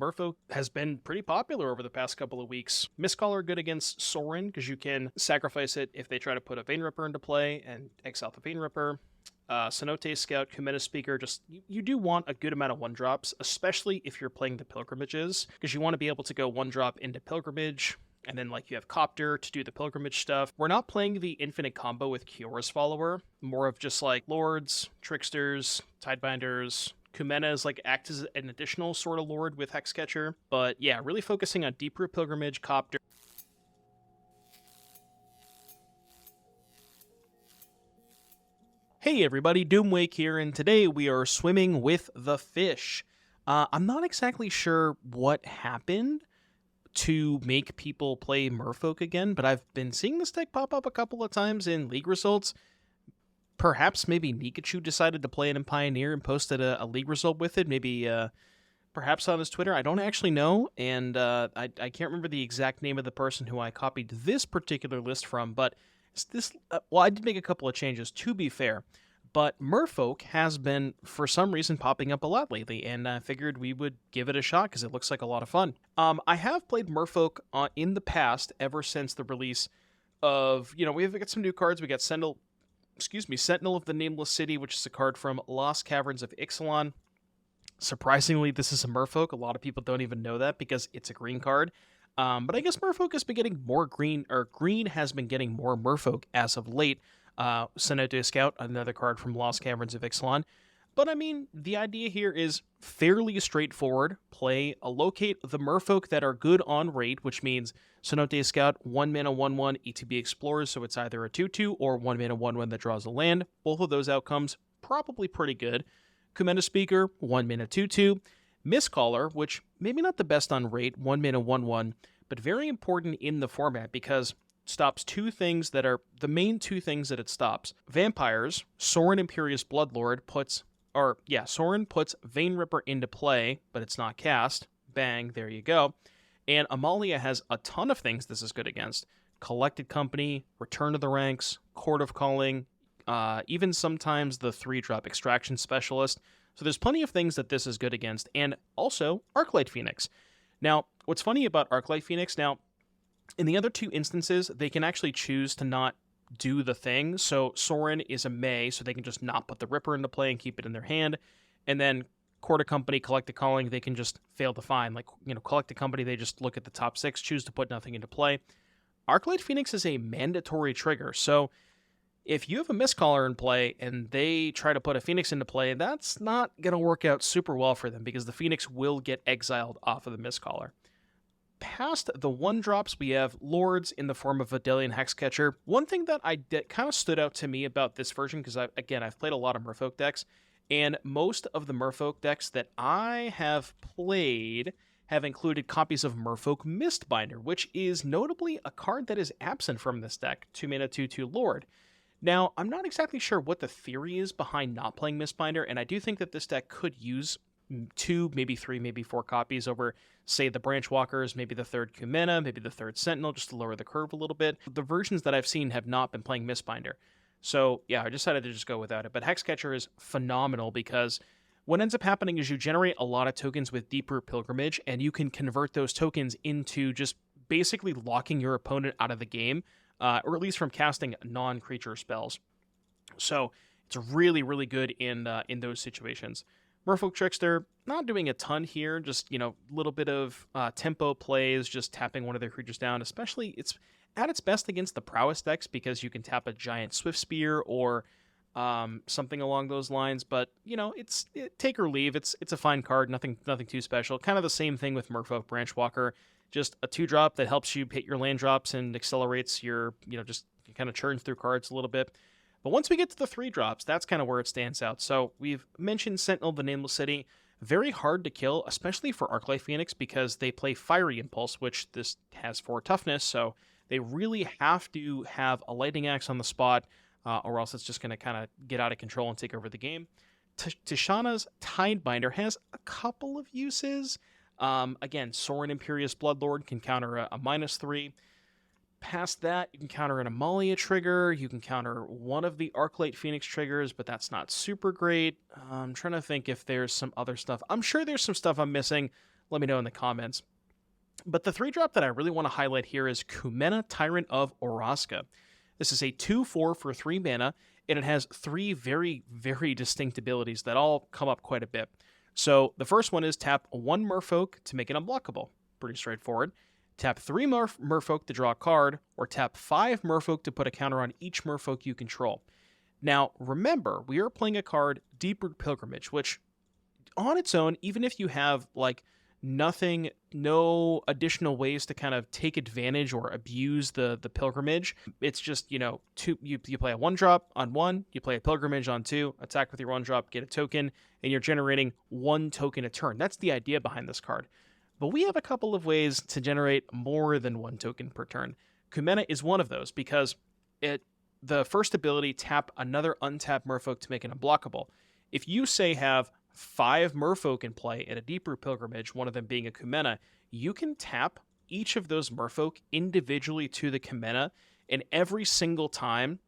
Merfolk has been pretty popular over the past couple of weeks. Mistcaller good against Soaring, because you can sacrifice it if they try to put a Vein Ripper into play and exile the Vein Ripper. Cenote Scout, Kumena Speaker, just you do want a good amount of 1-drops, especially if you're playing the Pilgrimages, because you want to be able to go 1-drop into Pilgrimage, and then like you have Copter to do the Pilgrimage stuff. We're not playing the infinite combo with Kiora's Follower, more of just like Lords, Tricksters, Tidebinders. Kumena is like acts as an additional sort of Lord with Hexcatcher, but yeah, really focusing on Deeproot Pilgrimage, Copter. Hey everybody, Doomwake here, and today we are swimming with the fish. I'm not exactly sure what happened to make people play Merfolk again, but I've been seeing this deck pop up a couple of times in league results. Perhaps maybe Nikachu decided to play it in Pioneer and posted a league result with it, maybe perhaps on his Twitter. I don't actually know, and I can't remember the exact name of the person who I copied this particular list from, but this well, I did make a couple of changes, to be fair, but Merfolk has been, for some reason, popping up a lot lately, and I figured we would give it a shot because it looks like a lot of fun. I have played Merfolk in the past, ever since the release of, we've got some new cards. We got Sentinel of the Nameless City, which is a card from Lost Caverns of Ixalan. Surprisingly, this is a Merfolk. A lot of people don't even know that because it's a green card. But I guess Merfolk has been getting more green, or green has been getting more Merfolk as of late. Cenote Scout, another card from Lost Caverns of Ixalan. But I mean, the idea here is fairly straightforward. Locate the Merfolk that are good on rate, which means Cenote Scout, 1 mana 1/1 ETB Explorers, so it's either a 2/2 or 1 mana 1/1 that draws a land. Both of those outcomes, probably pretty good. Kumena Speaker, 1 mana 2/2. Mistcaller, which maybe not the best on rate, 1 mana 1/1, but very important in the format because it stops two things that are the main two things that it stops. Vampires, Soaring Imperious Bloodlord Soaring puts Vein Ripper into play, but it's not cast. Bang, there you go. And Amalia has a ton of things this is good against. Collected Company, Return to the Ranks, Court of Calling, even sometimes the 3-drop Extraction Specialist. So there's plenty of things that this is good against, and also Arclight Phoenix. Now, what's funny about Arclight Phoenix, in the other two instances, they can actually choose to not do the thing. So Soaring is a May, so they can just not put the Ripper into play and keep it in their hand. And then Court of Company, Collected Calling, they can just fail to find. Like, Collected Company, they just look at the top 6, choose to put nothing into play. Arclight Phoenix is a mandatory trigger, so if you have a Mistcaller in play and they try to put a Phoenix into play, that's not going to work out super well for them because the Phoenix will get exiled off of the Mistcaller. Past the 1-drops, we have Lords in the form of Vidalian Hexcatcher. One thing that kind of stood out to me about this version, because I've played a lot of Merfolk decks, and most of the Merfolk decks that I have played have included copies of Merfolk Mistbinder, which is notably a card that is absent from this deck, 2 mana 2/2 Lord. Now, I'm not exactly sure what the theory is behind not playing Mistbinder, and I do think that this deck could use 2, maybe 3, maybe 4 copies over, say, the Branchwalkers, maybe the 3rd Kumena, maybe the 3rd Sentinel, just to lower the curve a little bit. The versions that I've seen have not been playing Mistbinder. So, yeah, I decided to just go without it. But Hexcatcher is phenomenal because what ends up happening is you generate a lot of tokens with Deeproot Pilgrimage, and you can convert those tokens into just basically locking your opponent out of the game, or at least from casting non-creature spells. So it's really, really good in those situations. Merfolk Trickster, not doing a ton here, just, little bit of tempo plays, just tapping one of their creatures down, especially it's at its best against the Prowess decks because you can tap a giant Swift Spear or something along those lines, but, it's take or leave. It's a fine card, nothing too special. Kind of the same thing with Merfolk Branchwalker. Just a 2-drop that helps you hit your land drops and accelerates your, just kind of churns through cards a little bit. But once we get to the 3-drops, that's kind of where it stands out. So we've mentioned Sentinel of the Nameless City. Very hard to kill, especially for Arclight Phoenix, because they play Fiery Impulse, which this has 4 toughness, so they really have to have a Lightning Axe on the spot, or else it's just going to kind of get out of control and take over the game. Tishana's Tidebinder has a couple of uses. Again, Soaring Imperious Bloodlord can counter a -3. Past that, you can counter an Amalia trigger. You can counter one of the Arclight Phoenix triggers, but that's not super great. I'm trying to think if there's some other stuff. I'm sure there's some stuff I'm missing. let me know in the comments. But the 3-drop that I really want to highlight here is Kumena, Tyrant of Orazca. This is a 2/4 for 3 mana, and it has 3 very, very distinct abilities that all come up quite a bit. So the first one is tap 1 Merfolk to make it unblockable. Pretty straightforward. Tap 3 Merfolk to draw a card, or tap 5 Merfolk to put a counter on each Merfolk you control. Now, remember, we are playing a card, Deeproot Pilgrimage, which on its own, even if you have like nothing, no additional ways to kind of take advantage or abuse the pilgrimage, it's just, you play a 1-drop on 1, you play a pilgrimage on 2, attack with your 1-drop, get a token, and you're generating 1 token a turn. That's the idea behind this card. But we have a couple of ways to generate more than 1 token per turn. Kumena is one of those because the first ability, tap another untapped Merfolk to make it unblockable. If you, say, have 5 Merfolk in play at a Deeproot Pilgrimage, one of them being a Kumena, you can tap each of those Merfolk individually to the Kumena, and every single time,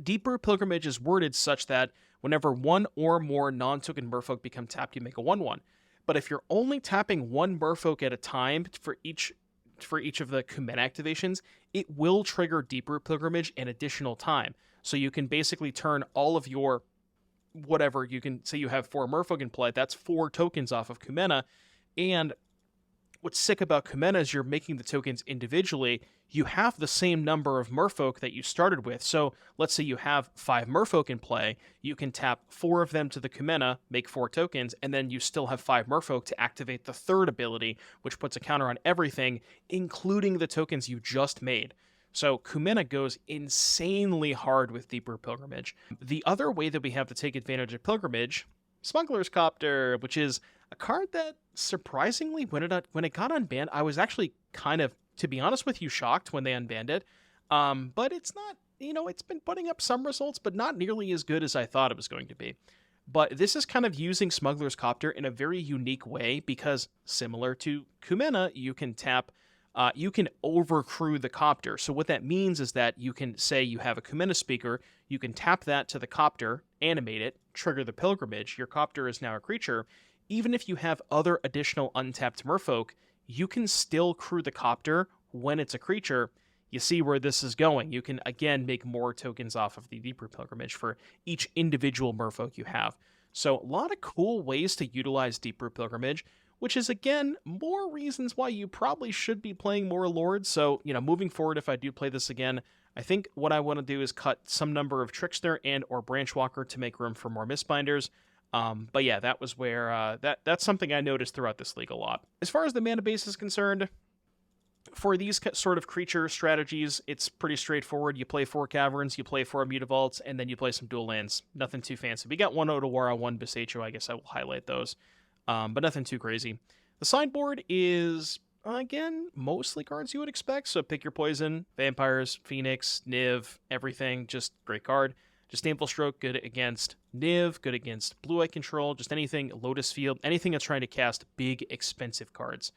Deeproot Pilgrimage is worded such that whenever 1 or more non-token Merfolk become tapped, you make a 1/1. But if you're only tapping 1 Merfolk at a time for each of the Kumena activations, it will trigger Deeproot Pilgrimage an additional time. So you can basically turn all of your whatever, you can say you have 4 Merfolk in play, that's 4 tokens off of Kumena. And what's sick about Kumena is you're making the tokens individually. You have the same number of Merfolk that you started with. So let's say you have 5 Merfolk in play, you can tap 4 of them to the Kumena, make 4 tokens, and then you still have 5 Merfolk to activate the third ability, which puts a counter on everything, including the tokens you just made. So Kumena goes insanely hard with Deeproot Pilgrimage. The other way that we have to take advantage of Pilgrimage, Smuggler's Copter, which is a card that surprisingly, when it got unbanned, I was actually kind of, to be honest with you, shocked when they unbanned it. But it's not, it's been putting up some results, but not nearly as good as I thought it was going to be. But this is kind of using Smuggler's Copter in a very unique way because, similar to Kumena, you can tap, you can overcrew the Copter. So what that means is that you can say you have a Kumena speaker, you can tap that to the Copter, animate it, trigger the Pilgrimage, your Copter is now a creature. Even if you have other additional untapped Merfolk, you can still crew the Copter when it's a creature. You see where this is going. You can, again, make more tokens off of the Deeproot Pilgrimage for each individual Merfolk you have. So a lot of cool ways to utilize Deeproot Pilgrimage, which is, again, more reasons why you probably should be playing more Lords. So, moving forward, if I do play this again, I think what I want to do is cut some number of Trickster and or Branchwalker to make room for more Mistbinders. But yeah, that was where that's something I noticed throughout this league a lot. As far as the mana base is concerned, for these sort of creature strategies, it's pretty straightforward. You play 4 Caverns, you play 4 Mutavaults, and then you play some dual lands. Nothing too fancy. We got 1 Otawara, 1 Boseiju. I guess I will highlight those, but nothing too crazy. The sideboard is, again, mostly cards you would expect. So pick your poison, Vampires, Phoenix, Niv, everything. Just great card. Disdainful Stroke, good against Niv, good against Blue-Eye Control, just anything, Lotus Field, anything that's trying to cast big, expensive cards.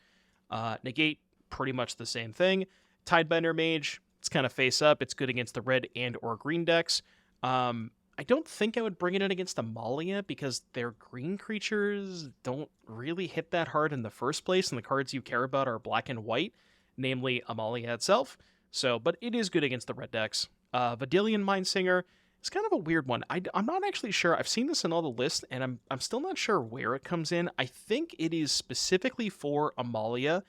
Negate, pretty much the same thing. Tidebinder Mage, it's kind of face up, it's good against the red and or green decks. I don't think I would bring it in against Amalia because their green creatures don't really hit that hard in the first place, and the cards you care about are black and white, namely Amalia itself. So, but it is good against the red decks. Vidilian Mindsinger, it's kind of a weird one. I'm not actually sure. I've seen this in all the lists, and I'm still not sure where it comes in. I think it is specifically for Amalia.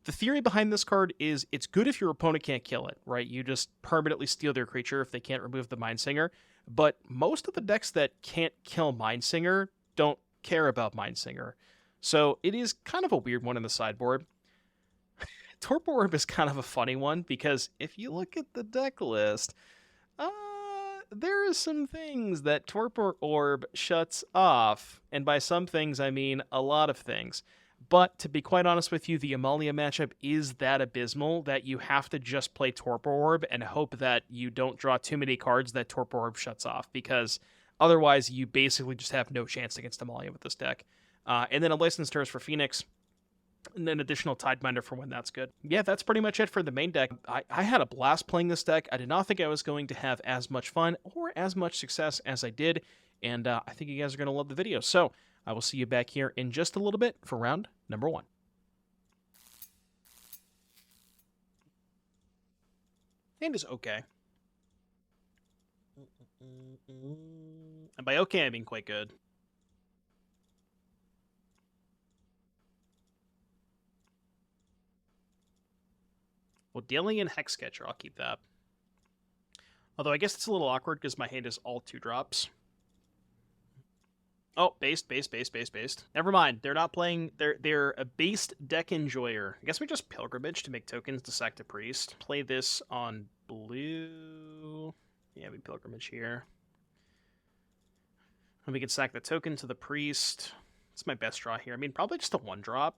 The theory behind this card is it's good if your opponent can't kill it, right? You just permanently steal their creature if they can't remove the Mindsinger. But most of the decks that can't kill Mindsinger don't care about Mindsinger. So it is kind of a weird one in the sideboard. Torpor Orb is kind of a funny one because if you look at the deck list, there are some things that Torpor Orb shuts off, and by some things I mean a lot of things. But to be quite honest with you, the Amalia matchup is that abysmal that you have to just play Torpor Orb and hope that you don't draw too many cards that Torpor Orb shuts off, because otherwise you basically just have no chance against Amalia with this deck. And then a Licensed Terrors for Phoenix, and then additional Tidebinder for when that's good. Yeah, that's pretty much it for the main deck. I had a blast playing this deck. I did not think I was going to have as much fun or as much success as I did, and I think you guys are going to love the video. So I will see you back here in just a little bit for round number 1. Hand is okay. And by okay, I mean quite good. Well, dealing in Hexcatcher, I'll keep that. Although I guess it's a little awkward because my hand is all 2-drops. Oh, based. Never mind. They're not playing. They're a based deck enjoyer. I guess we just Pilgrimage to make tokens to sack to Priest. Play this on blue. Yeah, we Pilgrimage here. And we can sack the token to the Priest. It's my best draw here. I mean, probably just a 1-drop.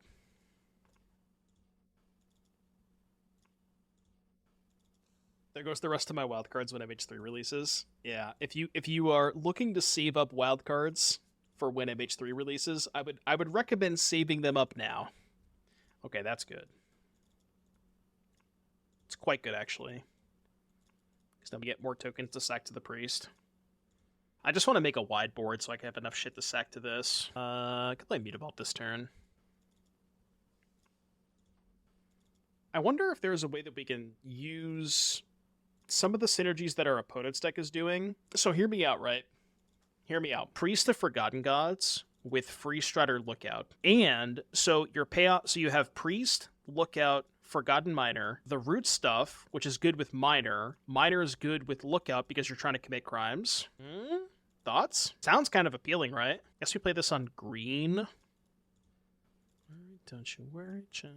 There goes the rest of my wildcards when MH3 releases. Yeah, if you are looking to save up wildcards for when MH3 releases, I would recommend saving them up now. Okay, that's good. It's quite good, actually. Because then we get more tokens to sack to the Priest. I just want to make a wide board so I can have enough shit to sack to this. I could play Mutavault this turn. I wonder if there's a way that we can use some of the synergies that our opponent's deck is doing. So hear me out, right? Hear me out. Priest of Forgotten Gods with Free Strider Lookout. And so your payout, so you have Priest, Lookout, Forgotten Miner, the root stuff, which is good with Miner. Miner is good with Lookout because you're trying to commit crimes. Thoughts? Sounds kind of appealing, right? Guess we play this on green. Worry, don't you worry, child.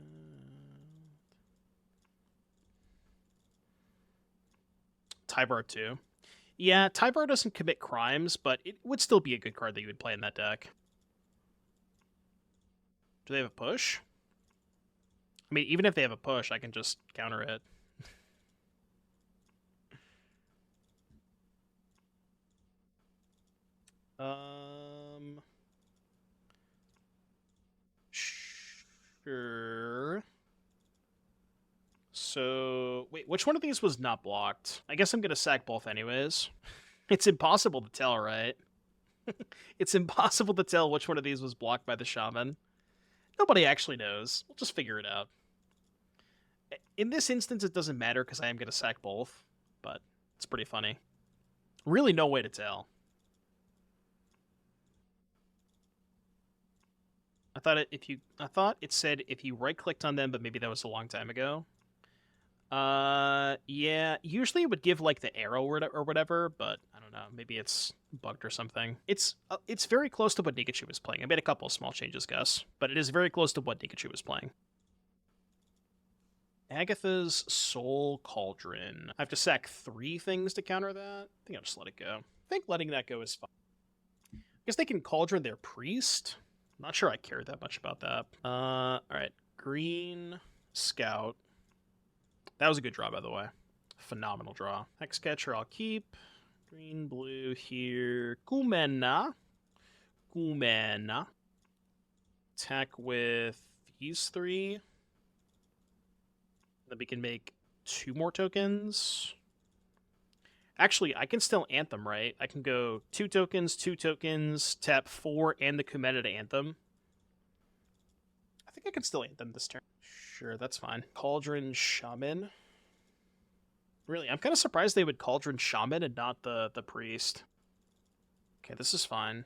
Tyvar too. Yeah, Tyvar doesn't commit crimes, but it would still be a good card that you would play in that deck. Do they have a push? I mean, even if they have a push, I can just counter it. Sure. So, wait, which one of these was not blocked? I guess I'm going to sack both anyways. It's impossible to tell, right? It's impossible to tell which one of these was blocked by the Shaman. Nobody actually knows. We'll just figure it out. In this instance, it doesn't matter because I am going to sack both, but it's pretty funny. Really no way to tell. I thought it said if you right-clicked on them, but maybe that was a long time ago. Yeah, usually it would give, like, the arrow or whatever, but I don't know, maybe it's bugged or something. It's very close to what Nikachu was playing. I made a couple of small changes, Gus, but it is very close to what Nikachu was playing. Agatha's Soul Cauldron. I have to sack 3 things to counter that? I think I'll just let it go. I think letting that go is fine. I guess they can Cauldron their Priest. I'm not sure I care that much about that. Alright. Green Scout. That was a good draw, by the way. Phenomenal draw. Hexcatcher I'll keep. Green, blue here. Kumena. Attack with these 3. Then we can make 2 more tokens. Actually, I can still Anthem, right? I can go 2 tokens, tap 4, and the Kumena to Anthem. I think I can still Anthem this turn. Sure, that's fine. Cauldron Shaman. Really, I'm kind of surprised they would Cauldron Shaman and not the Priest. Okay, this is fine.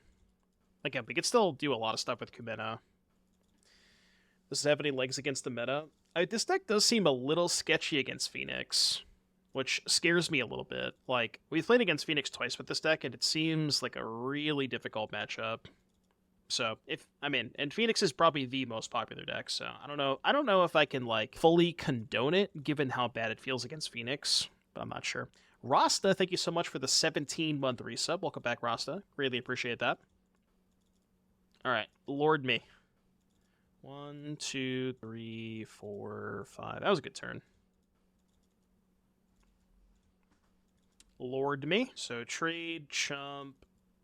Again, we could still do a lot of stuff with Kumena. Does it have any legs against the meta? This deck does seem a little sketchy against Phoenix, which scares me a little bit. Like, we've played against Phoenix twice with this deck, and it seems like a really difficult matchup. So, and Phoenix is probably the most popular deck, so I don't know if I can, like, fully condone it, given how bad it feels against Phoenix, but I'm not sure. Rasta, thank you so much for the 17-month resub. Welcome back, Rasta. Really appreciate that. Alright, Lord me. 1, 2, 3, 4, 5. That was a good turn. Lord me. So trade, chump.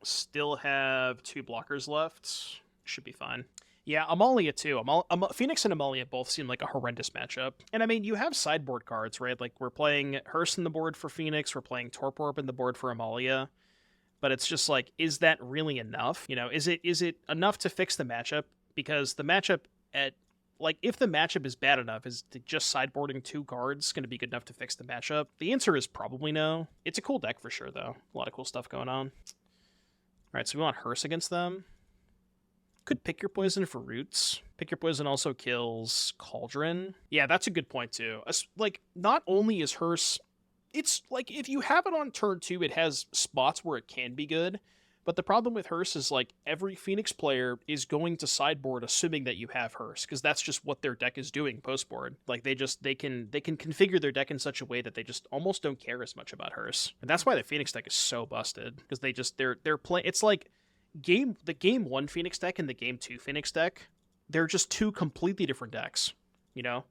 Still have 2 blockers left. Should be fine. Yeah, Amalia too. Phoenix and Amalia both seem like a horrendous matchup. And I mean, you have sideboard cards, right? Like, we're playing Hearse in the board for Phoenix, we're playing Torpor in the board for Amalia. But it's just like, is that really enough? You know, is it enough to fix the matchup? Because the matchup at like, if the matchup is bad enough, is just sideboarding 2 cards going to be good enough to fix the matchup? The answer is probably no. It's a cool deck for sure, though. A lot of cool stuff going on. All right, so we want Hearse against them. Could Pick Your Poison for Roots. Pick Your Poison also kills Cauldron. Yeah, that's a good point, too. Like, not only is Hearse... It's, like, if you have it on turn 2, it has spots where it can be good. But the problem with Hearse is, like, every Phoenix player is going to sideboard assuming that you have Hearse, because that's just what their deck is doing post-board. Like, they can configure their deck in such a way that they just almost don't care as much about Hearse. And that's why the Phoenix deck is so busted, because they're playing... It's like... The game 1 Phoenix deck and the game 2 Phoenix deck, they're just 2 completely different decks, you know?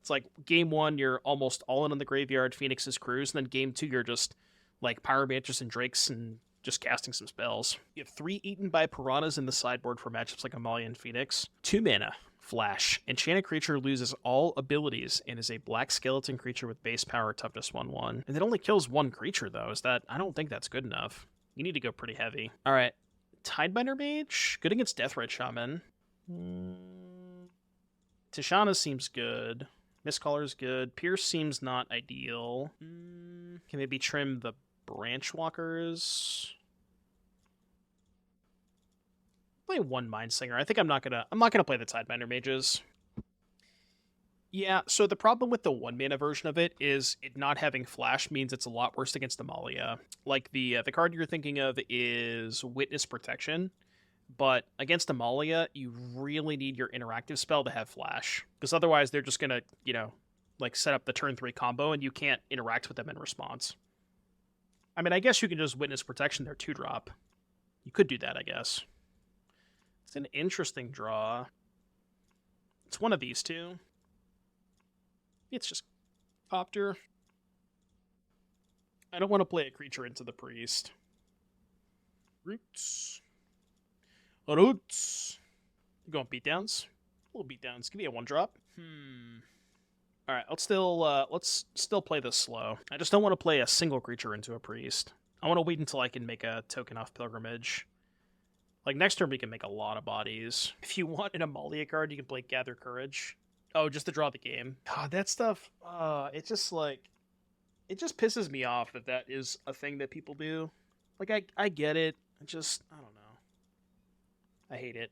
It's like game 1, you're almost all in on the graveyard, Phoenix's Cruise, and then game 2, you're just like Pyromantis and Drakes and just casting some spells. You have 3 Eaten by Piranhas in the sideboard for matchups like Amalia and Phoenix. 2 mana, Flash. Enchanted creature loses all abilities and is a black skeleton creature with base power, toughness 1/1. And it only kills 1 creature, though. I don't think that's good enough. You need to go pretty heavy. All right. Tidebinder Mage, good against Deathrite Shaman. Tishana seems good. Mistcaller's good. Pierce seems not ideal. Can maybe trim the Branchwalkers. Play 1 Mindsinger. I think I'm not gonna play the Tidebinder Mages. Yeah, so the problem with the 1 mana version of it is it not having Flash means it's a lot worse against Amalia. Like, the card you're thinking of is Witness Protection, but against Amalia, you really need your interactive spell to have Flash, because otherwise they're just gonna, you know, like, set up the turn 3 combo, and you can't interact with them in response. I mean, I guess you can just Witness Protection their 2-drop. You could do that, I guess. It's an interesting draw. It's one of these two. It's just Copter. I don't want to play a creature into the Priest. Roots. Roots. You going beatdowns? Little beatdowns. Give me a 1-drop. Alright, let's still play this slow. I just don't want to play a single creature into a Priest. I want to wait until I can make a token off Pilgrimage. Like, next turn we can make a lot of bodies. If you want an Amalia card, you can play Gather Courage. Oh, just to draw the game. God, that stuff, it just pisses me off that is a thing that people do. Like, I get it. I don't know. I hate it.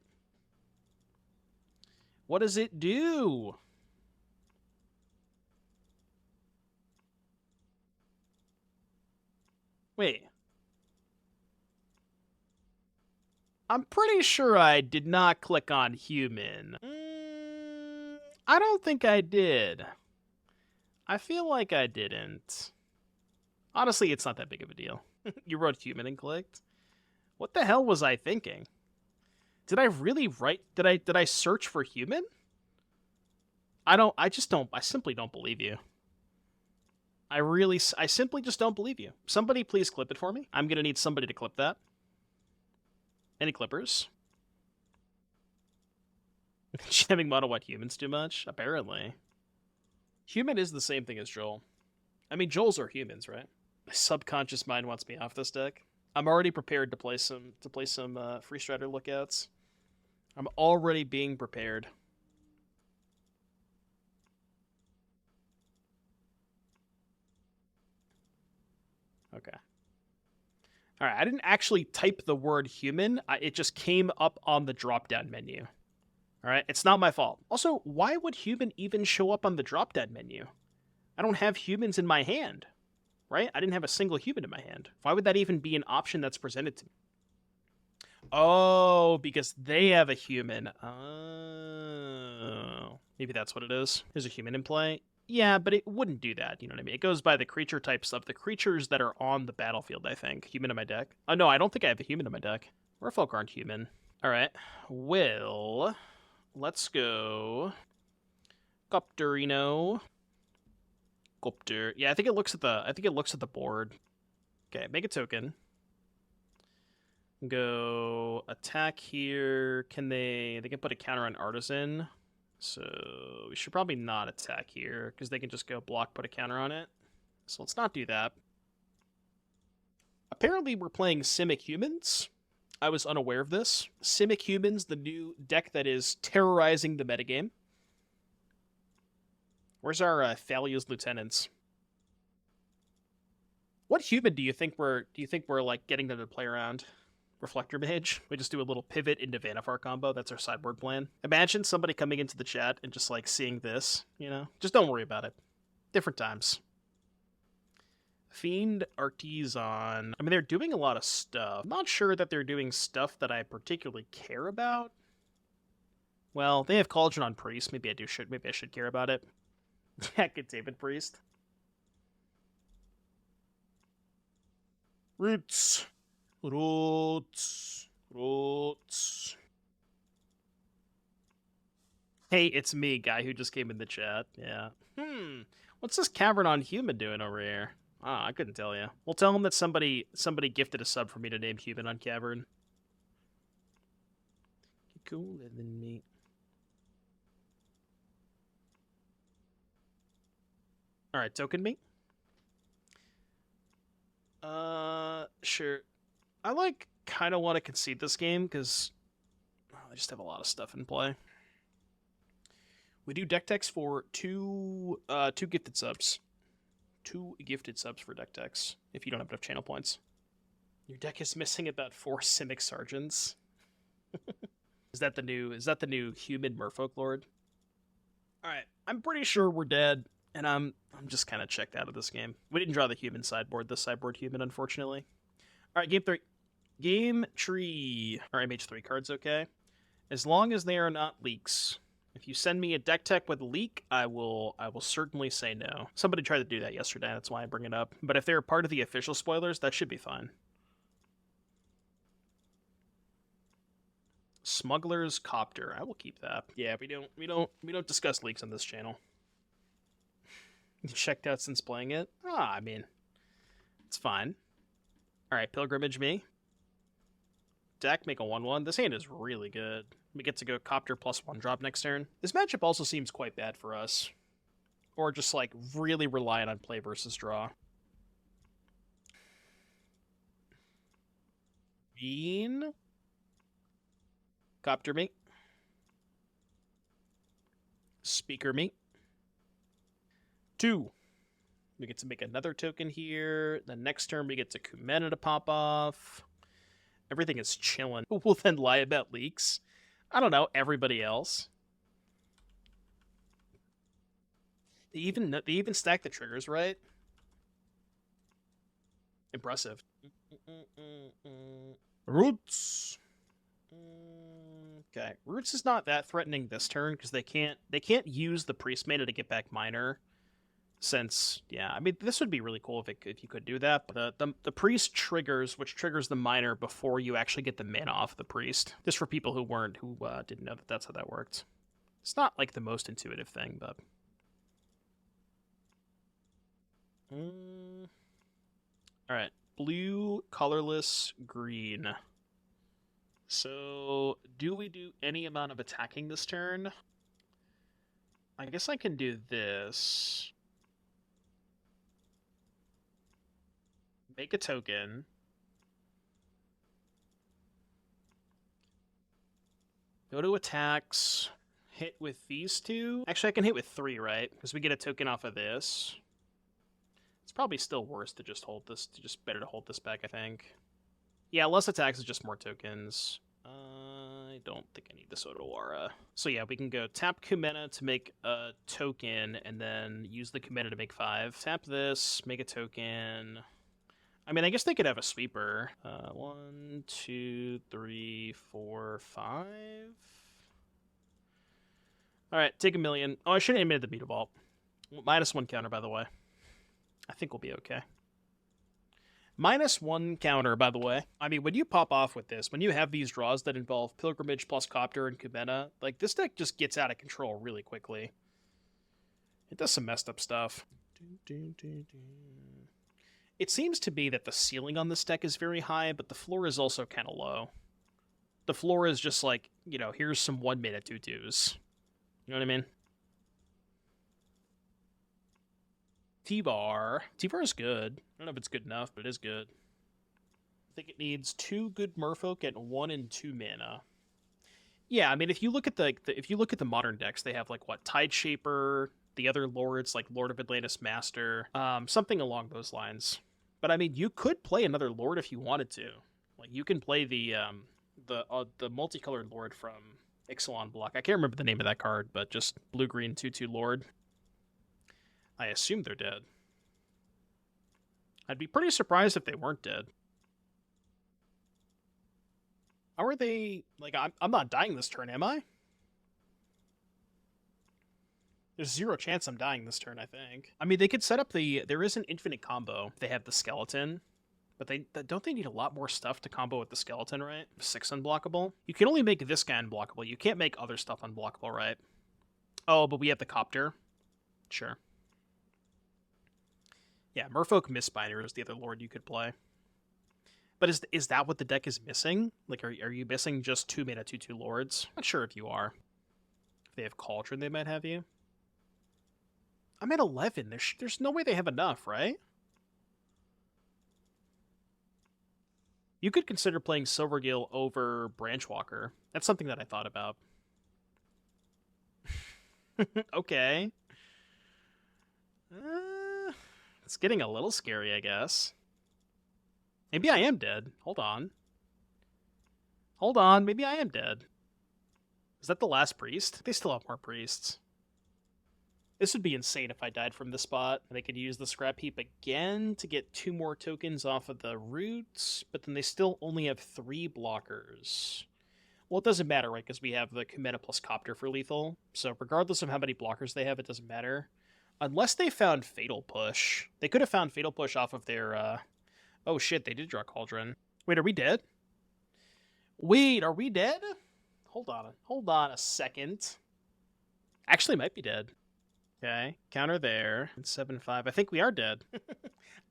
What does it do? Wait. I'm pretty sure I did not click on human. I don't think I did. I feel like I didn't. Honestly, it's not that big of a deal. You wrote human and clicked? What the hell was I thinking? Did I really write... Did I search for human? I simply don't believe you. I simply just don't believe you. Somebody please clip it for me. I'm gonna need somebody to clip that. Any clippers? Jamming mono white humans too much? Apparently. Human is the same thing as Joel. I mean, Joels are humans, right? My subconscious mind wants me off this deck. I'm already prepared to play some Free Strider lookouts. I'm already being prepared. Okay. Alright, I didn't actually type the word human. It just came up on the drop-down menu. Alright, it's not my fault. Also, why would human even show up on the drop-down menu? I don't have humans in my hand, right? I didn't have a single human in my hand. Why would that even be an option that's presented to me? Oh, because they have a human. Oh. Maybe that's what it is. There's a human in play. Yeah, but it wouldn't do that, you know what I mean? It goes by the creature types of the creatures that are on the battlefield, I think. Human in my deck. Oh, no, I don't think I have a human in my deck. Merfolk aren't human. Alright, well... Let's go. Copterino. Copter. Yeah, I think it looks at the board. Okay, make a token. Go attack here. They can put a counter on Artisan. So we should probably not attack here, because they can just go block, put a counter on it. So let's not do that. Apparently we're playing Simic Humans. I was unaware of this. Simic Humans, the new deck that is terrorizing the metagame. Where's our Thalia's lieutenants? What human do you think we're like getting them to play around? Reflector Mage. We just do a little pivot into Vannifar combo. That's our sideboard plan. Imagine somebody coming into the chat and just like seeing this, you know? Just don't worry about it. Different times. Fiend Artisan. I mean, they're doing a lot of stuff. I'm not sure that they're doing stuff that I particularly care about. Well, they have Cauldron on Priest. Maybe I should care about it. Yeah, Containment Priest. Roots. Hey, it's me, guy who just came in the chat. Yeah. What's this Cavern on Human doing over here? Ah, I couldn't tell you. We'll tell him that somebody gifted a sub for me to name Human on Cavern. Cooler than me. All right, token me. Sure. I kind of want to concede this game because I just have a lot of stuff in play. We do deck techs for two gifted subs. 2 gifted subs for deck techs if you don't have enough channel points. Your deck is missing about 4 Simic Sergeants. Is that the new human Merfolk Lord? All right, I'm pretty sure we're dead, and I'm just kind of checked out of this game. We didn't draw the human sideboard, the sideboard human, unfortunately. All right, game 3. Game tree. Our MH3 card's okay. As long as they are not leaks. If you send me a deck tech with a leak, I will certainly say no. Somebody tried to do that yesterday, that's why I bring it up. But if they're part of the official spoilers, that should be fine. Smuggler's Copter. I will keep that. Yeah, we don't discuss leaks on this channel. You checked out since playing it? I mean, it's fine. Alright, Pilgrimage me. Deck, make a 1/1. This hand is really good. We get to go Copter plus 1 drop next turn. This matchup also seems quite bad for us. Or just, like, really reliant on play versus draw. Bean. Copter me. Speaker me. 2. We get to make another token here. The next turn we get to Kumena to pop off. Everything is chilling. We'll then lie about leaks. I don't know, everybody else. They even stack the triggers right. Impressive. Roots. Okay, Roots is not that threatening this turn because they can't use the Priest Mana to get back Minor. Since, yeah, I mean, this would be really cool if you could do that. But the Priest triggers, which triggers the Minor before you actually get the mana off the Priest. Just for people who didn't know that that's how that worked. It's not like the most intuitive thing, but. All right, blue, colorless, green. So, do we do any amount of attacking this turn? I guess I can do this. Make a token. Go to attacks. Hit with these 2. Actually, I can hit with 3, right? Because we get a token off of this. It's probably still worse to just hold this. Better to hold this back, I think. Yeah, less attacks is just more tokens. I don't think I need this Otawara. So yeah, we can go tap Kumena to make a token, and then use the Kumena to make 5. Tap this, make a token. I mean, I guess they could have a sweeper. 1, 2, 3, 4, 5. Alright, take 1,000,000. Oh, I should have aimed at the Mutavault. -1 counter, by the way. I think we'll be okay. -1 counter, by the way. I mean, when you pop off with this, when you have these draws that involve Pilgrimage plus Copter and Kumena, like, this deck just gets out of control really quickly. It does some messed up stuff. It seems to be that the ceiling on this deck is very high, but the floor is also kind of low. The floor is just like, you know, here's some 1-mana 2/2s. You know what I mean? T-Bar. T-Bar is good. I don't know if it's good enough, but it is good. I think it needs 2 good Merfolk at 1 and 2 mana. Yeah, I mean, if you look at the modern decks, they have like what, Tideshaper, the other lords, like Lord of Atlantis Master, something along those lines. But I mean, you could play another lord if you wanted to. Like, you can play the multicolored lord from Ixalan block. I can't remember the name of that card, but just blue-green 2/2 lord. I assume they're dead. I'd be pretty surprised if they weren't dead. How are they... Like, I'm not dying this turn, am I? There's 0 chance I'm dying this turn, I think. I mean, they could set up the... There is an infinite combo. They have the skeleton. But don't they need a lot more stuff to combo with the skeleton, right? 6 unblockable? You can only make this guy unblockable. You can't make other stuff unblockable, right? Oh, but we have the copter. Sure. Yeah, Merfolk Mistbinder is the other lord you could play. But is that what the deck is missing? Like, are you missing just 2 mana 2/2 lords? Not sure if you are. If they have Cauldron, they might have you. I'm at 11. There's no way they have enough, right? You could consider playing Silvergill over Branchwalker. That's something that I thought about. Okay. It's getting a little scary, I guess. Maybe I am dead. Hold on. Hold on. Maybe I am dead. Is that the last priest? They still have more priests. This would be insane if I died from this spot. They could use the scrap heap again to get 2 more tokens off of the roots, but then they still only have 3 blockers. Well, it doesn't matter, right? Because we have the Kumena plus Copter for lethal. So regardless of how many blockers they have, it doesn't matter. Unless they found Fatal Push. They could have found Fatal Push off of their... Oh shit, they did draw Cauldron. Wait, are we dead? Wait, are we dead? Hold on a second. Actually, might be dead. Okay, counter there. 7-5. I think we are dead.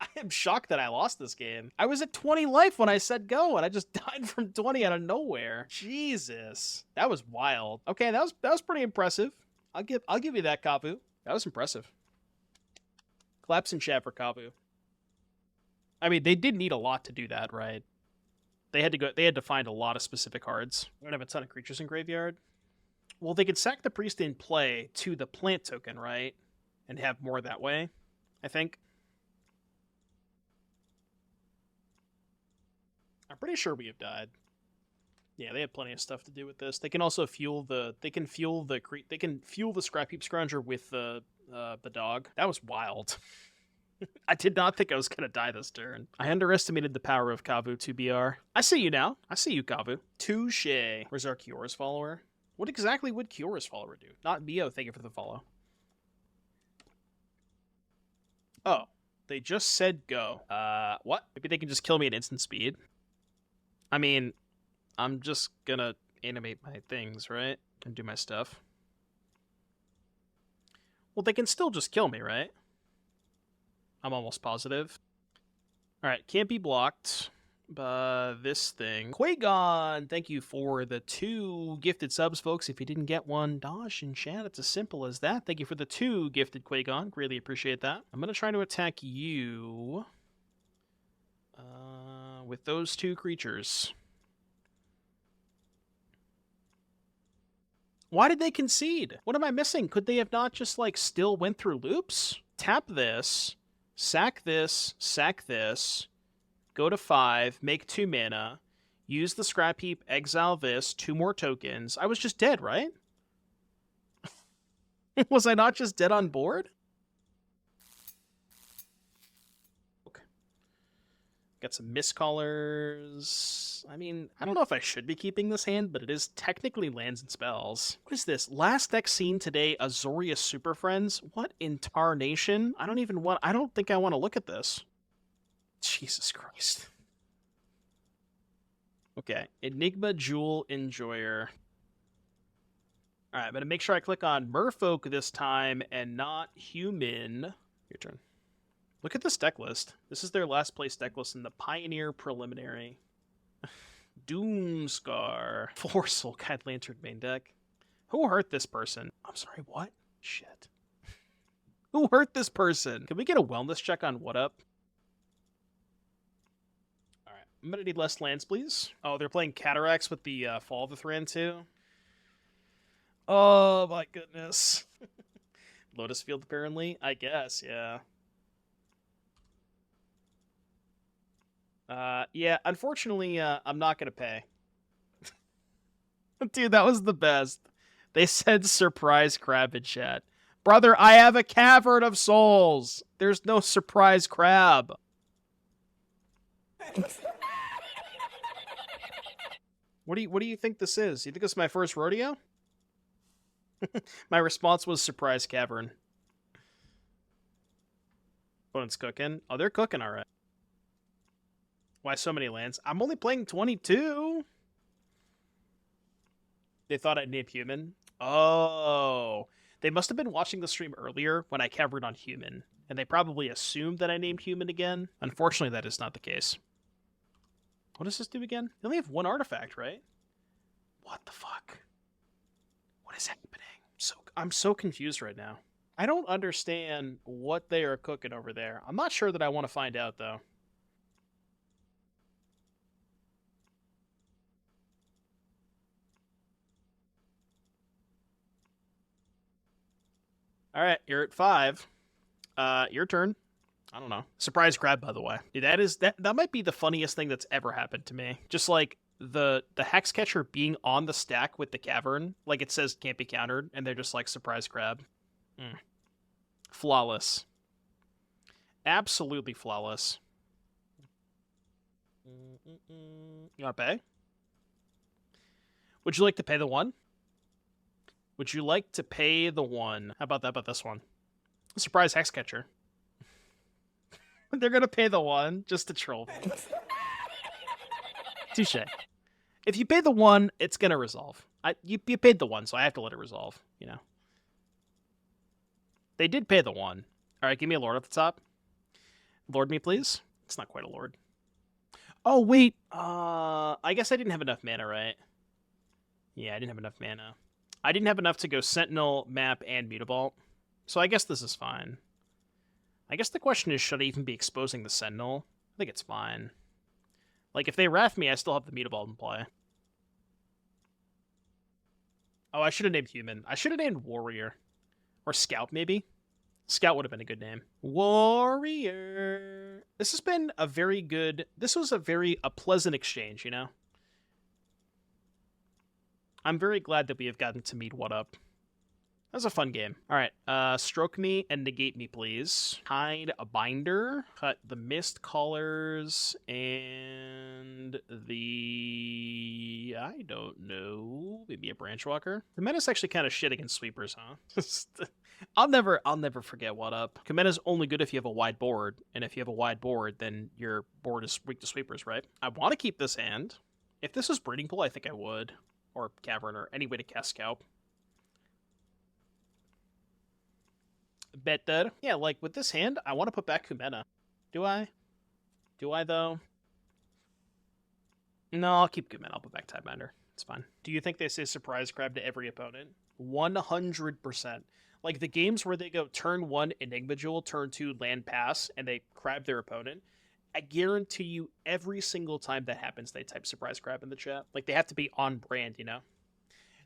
I am shocked that I lost this game. I was at 20 life when I said go, and I just died from 20 out of nowhere. Jesus, that was wild. Okay, that was pretty impressive. I'll give you that, Kavu. That was impressive. Claps in chat for Kavu. I mean, they did need a lot to do that, right? They had to find a lot of specific cards. We don't have a ton of creatures in graveyard. Well, they could sack the priest in play to the plant token, right? And have more that way, I think. I'm pretty sure we have died. Yeah, they have plenty of stuff to do with this. They can also fuel the scrap heap scrounger with the dog. That was wild. I did not think I was going to die this turn. I underestimated the power of Kavu 2BR. I see you now. I see you, Kavu. Touche. Where's our Kiora's follower? What exactly would Kiora's follower do? Not Mio, thank you for the follow. Oh, they just said go. What? Maybe they can just kill me at instant speed. I mean, I'm just gonna animate my things, right? And do my stuff. Well, they can still just kill me, right? I'm almost positive. Alright, can't be blocked by this thing. Quagon, thank you for the 2 gifted subs, folks. If you didn't get one, Dosh in chat, it's as simple as that. Thank you for the 2 gifted Quagon. Greatly appreciate that. I'm going to try to attack you with those 2 creatures. Why did they concede? What am I missing? Could they have not just, like, still went through loops? Tap this, sack this, go to 5, make 2 mana, use the scrap heap, exile this, 2 more tokens. I was just dead, right? Was I not just dead on board? Okay. Got some Mistcallers. I mean, I don't know if I should be keeping this hand, but it is technically lands and spells. What is this? Last deck seen today, Azorius Super Friends? What in tarnation? I don't think I want to look at this. Jesus Christ. Okay, Enigma Jewel Enjoyer. Alright, I'm going to make sure I click on Merfolk this time and not Human. Your turn. Look at this deck list. This is their last place deck list in the Pioneer Preliminary. Doomscar. 4 Soul Guide Lantern main deck. Who hurt this person? I'm sorry, what? Shit. Who hurt this person? Can we get a wellness check on what up? Alright, I'm gonna need less lands, please. Oh, they're playing Cataracts with the Fall of the Thran too? Oh my goodness. Lotus Field, apparently. I guess, yeah. Yeah, unfortunately, I'm not gonna pay. Dude, that was the best. They said surprise crab in chat. Brother, I have a Cavern of Souls. There's no surprise crab. What do you think this is? You think this is my first rodeo? My response was surprise cavern. Opponent's cooking. Oh, they're cooking all right. Why so many lands? I'm only playing 22. They thought I'd name human. Oh. They must have been watching the stream earlier when I covered on human, and they probably assumed that I named human again. Unfortunately, that is not the case. What does this do again? They only have one artifact, right? What the fuck? What is happening? I'm so confused right now. I don't understand what they are cooking over there. I'm not sure that I want to find out, though. All right, you're at 5. Your turn. I don't know. Surprise grab, by the way. Dude, that might be the funniest thing that's ever happened to me. Just like the Hexcatcher being on the stack with the Cavern, like it says can't be countered, and they're just like surprise grab. Flawless. Absolutely flawless. You want to pay? Would you like to pay the 1? Would you like to pay the 1? How about that? About this one? Surprise Hexcatcher. They're gonna pay the 1 just to troll me. Touche. If you pay the 1, it's gonna resolve. You paid the 1, so I have to let it resolve, you know. They did pay the 1. Alright, give me a lord at the top. Lord me, please. It's not quite a lord. Oh, wait. I guess I didn't have enough mana, right? Yeah, I didn't have enough mana. I didn't have enough to go Sentinel, Map, and Mutavault. So I guess this is fine. I guess the question is, should I even be exposing the Sentinel? I think it's fine. Like, if they Wrath me, I still have the Mutavault in play. Oh, I should have named Human. I should have named Warrior. Or Scout, maybe? Scout would have been a good name. Warrior. This has been a very good... This was a pleasant exchange, you know? I'm very glad that we have gotten to meet What Up. That was a fun game. All right, stroke me and negate me, please. Hide a binder. Cut the Mistcallers and the... I don't know. Maybe a Branchwalker. Kumena's actually kind of shit against sweepers, huh? I'll never forget What Up. Kumena's only good if you have a wide board, and if you have a wide board, then your board is weak to sweepers, right? I want to keep this hand. If this was Breeding Pool, I think I would. Or Cavern, or any way to cast Scout. Better. Yeah, like, with this hand, I want to put back Kumena. Do I? Do I, though? No, I'll keep Kumena. I'll put back Tidebinder. It's fine. Do you think they say surprise grab to every opponent? 100%. Like, the games where they go turn 1 Enigma Jewel, turn 2 Land Pass, and they crab their opponent, I guarantee you every single time that happens, they type surprise grab in the chat. Like, they have to be on brand, you know?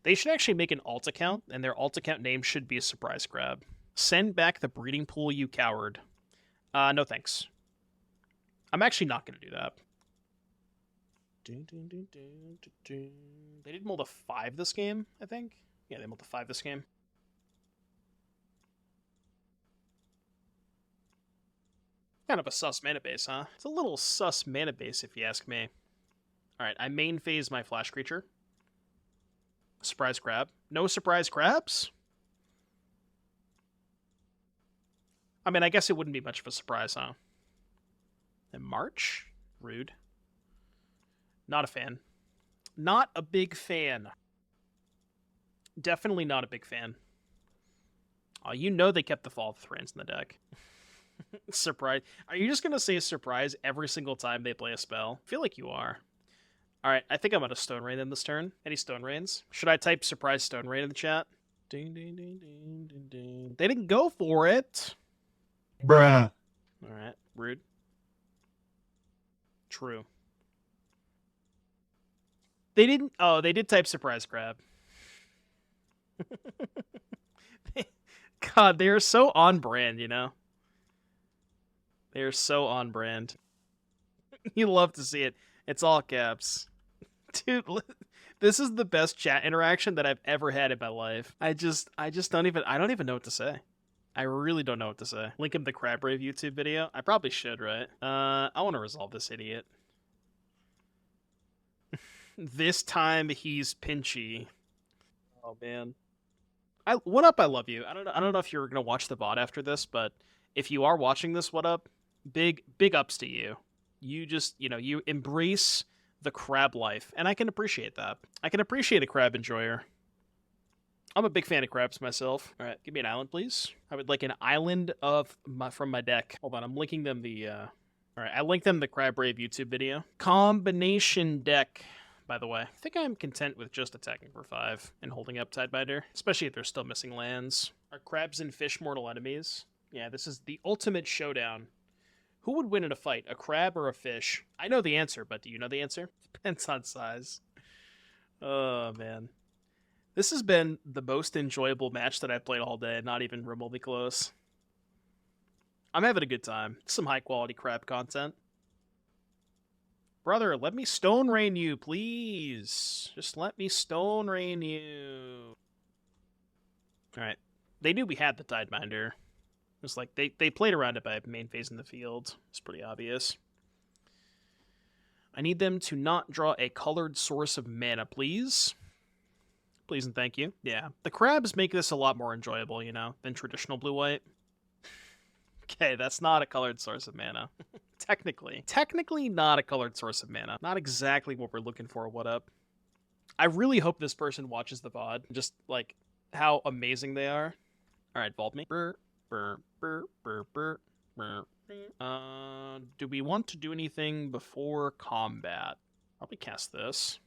They should actually make an alt account, and their alt account name should be a surprise grab. Send back the breeding pool, you coward. No thanks. I'm actually not going to do that. They did mold a 5 this game, I think. Yeah, they mold a 5 this game. Kind of a sus mana base, huh? It's a little sus mana base, if you ask me. Alright, I main phase my flash creature. Surprise grab. No surprise grabs? I mean, I guess it wouldn't be much of a surprise, huh? And March? Rude. Not a fan. Not a big fan. Definitely not a big fan. Oh, you know they kept the Fall of Thrones in the deck. Surprise. Are you just going to say surprise every single time they play a spell? I feel like you are. Alright, I think I'm going to Stone Rain in this turn. Any Stone Rains? Should I type surprise Stone Rain in the chat? Ding, ding, ding, ding, ding, ding. They didn't go for it. Bruh. Alright, rude. True. They didn't... Oh, they did type surprise grab. God, they are so on brand, you know? They are so on brand. You love to see it. It's all caps. Dude, this is the best chat interaction that I've ever had in my life. I just don't even know what to say. I really don't know what to say. Link him the Crab Rave YouTube video. I probably should, right? I want to resolve this idiot. This time he's pinchy. Oh man. What up? I love you. I don't know if you're gonna watch the VOD after this, but if you are watching this, what up? Big ups to you. You just you embrace the crab life, and I can appreciate that. I can appreciate a crab enjoyer. I'm a big fan of crabs myself. All right, give me an island, please. I would like an island from my deck. Hold on, I'm linking them the. All right, I linked them the Crab Brave YouTube video. Combination deck. By the way, I think I'm content with just attacking for 5 and holding up Tidebinder, especially if they're still missing lands. Are crabs and fish mortal enemies? Yeah, this is the ultimate showdown. Who would win in a fight, a crab or a fish? I know the answer, but do you know the answer? Depends on size. Oh, man. This has been the most enjoyable match that I've played all day, not even remotely close. I'm having a good time. Some high-quality crab content. Brother, let me stone rain you, please. Just let me stone rain you. Alright. They knew we had the Tidebinder. It was like, they played around it by main phase in the field. It's pretty obvious. I need them to not draw a colored source of mana, please. Please and thank you. Yeah. The crabs make this a lot more enjoyable, you know, than traditional blue-white. Okay, that's not a colored source of mana. Technically not a colored source of mana. Not exactly what we're looking for, what up? I really hope this person watches the VOD. Just, like, how amazing they are. Alright, vault me. Do we want to do anything before combat? Probably cast this.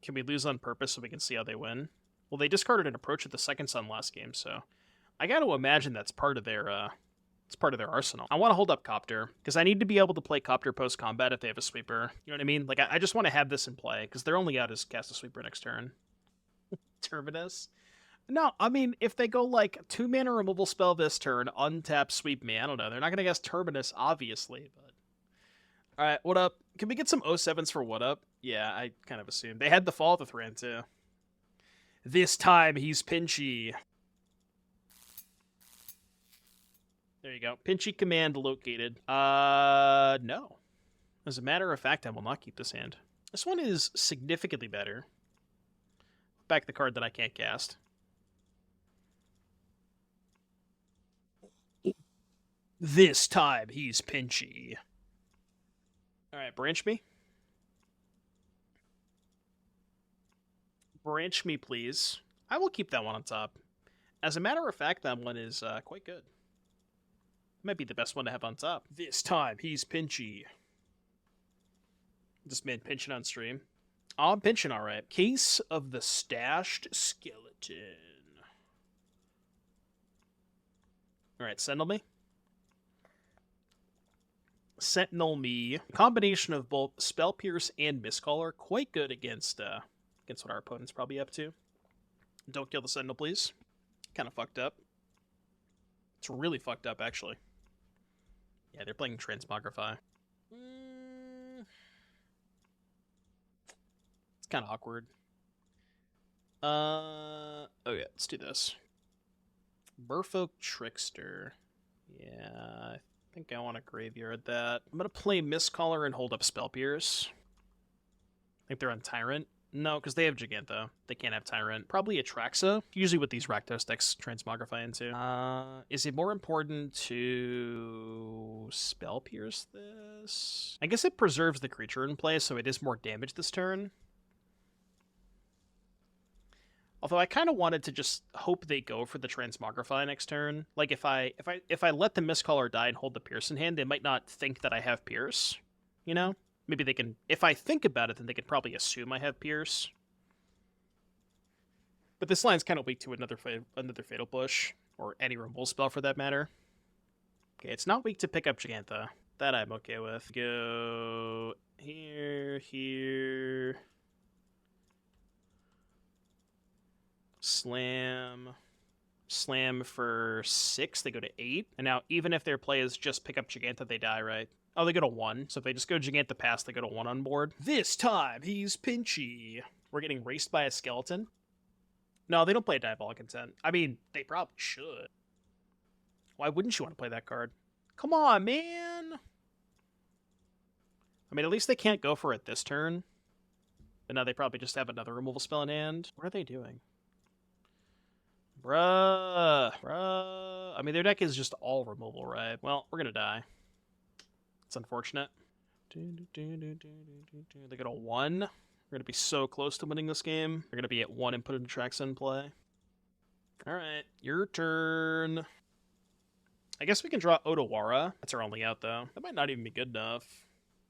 Can we lose on purpose so we can see how they win? Well, they discarded an approach at the second sun last game, so I got to imagine that's part of their arsenal. I want to hold up Copter, because I need to be able to play Copter post-combat if they have a sweeper. You know what I mean? Like, I just want to have this in play, because their only out is cast a sweeper next turn. Terminus? No, I mean, if they go, like, 2-mana removal spell this turn, untap, sweep me, I don't know. They're not going to cast Terminus, obviously, but... Alright, what up? Can we get some 07s for what up? Yeah, I kind of assumed. They had the Fall of the Thran, too. This time, he's pinchy. There you go. Pinchy command located. No. As a matter of fact, I will not keep this hand. This one is significantly better. Back the card that I can't cast. This time, he's pinchy. Alright, branch me. Branch me, please. I will keep that one on top. As a matter of fact, that one is quite good. Might be the best one to have on top. This time, he's pinchy. This man pinching on stream. Oh, I'm pinching alright. Case of the Stashed Skeleton. Alright, Sentinel me. Sentinel me. Combination of both Spell Pierce and Mistcaller. Quite good against what our opponent's probably up to. Don't kill the Sentinel, please. Kind of fucked up. It's really fucked up, actually. Yeah, they're playing Transmogrify. It's kind of awkward. Okay, let's do this. Merfolk Trickster. Yeah, I think I want to graveyard that. I'm going to play Mistcaller and hold up Spell Pierce. I think they're on Tyrant. No, because they have Giganta. They can't have Tyrant. Probably Atraxa. Usually what these Rakdos decks Transmogrify into. Is it more important to Spell Pierce this? I guess it preserves the creature in play, so it is more damage this turn. Although I kind of wanted to just hope they go for the Transmogrify next turn. Like if I let the Mistcaller die and hold the Pierce in hand, they might not think that I have Pierce. You know? Maybe they can... If I think about it, then they could probably assume I have Pierce. But this line's kind of weak to another Fatal Push, or any removal spell for that matter. Okay, it's not weak to pick up Giganta. That I'm okay with. Go... here... Slam. Slam for 6, they go to 8. And now, even if their play is just pick up Giganta, they die, right? Oh, they go to 1. So if they just go Giganta pass, they go to 1 on board. This time, he's pinchy. We're getting raced by a skeleton. No, they don't play Diabolic Intent. I mean, they probably should. Why wouldn't you want to play that card? Come on, man! I mean, at least they can't go for it this turn. But now they probably just have another removal spell in hand. What are they doing? Bruh. I mean, their deck is just all removal, right? Well, we're gonna die. It's unfortunate. They go to 1. We're gonna be so close to winning this game. They're gonna be at 1 and put into Traxa in play. Alright, your turn. I guess we can draw Otawara. That's our only out, though. That might not even be good enough.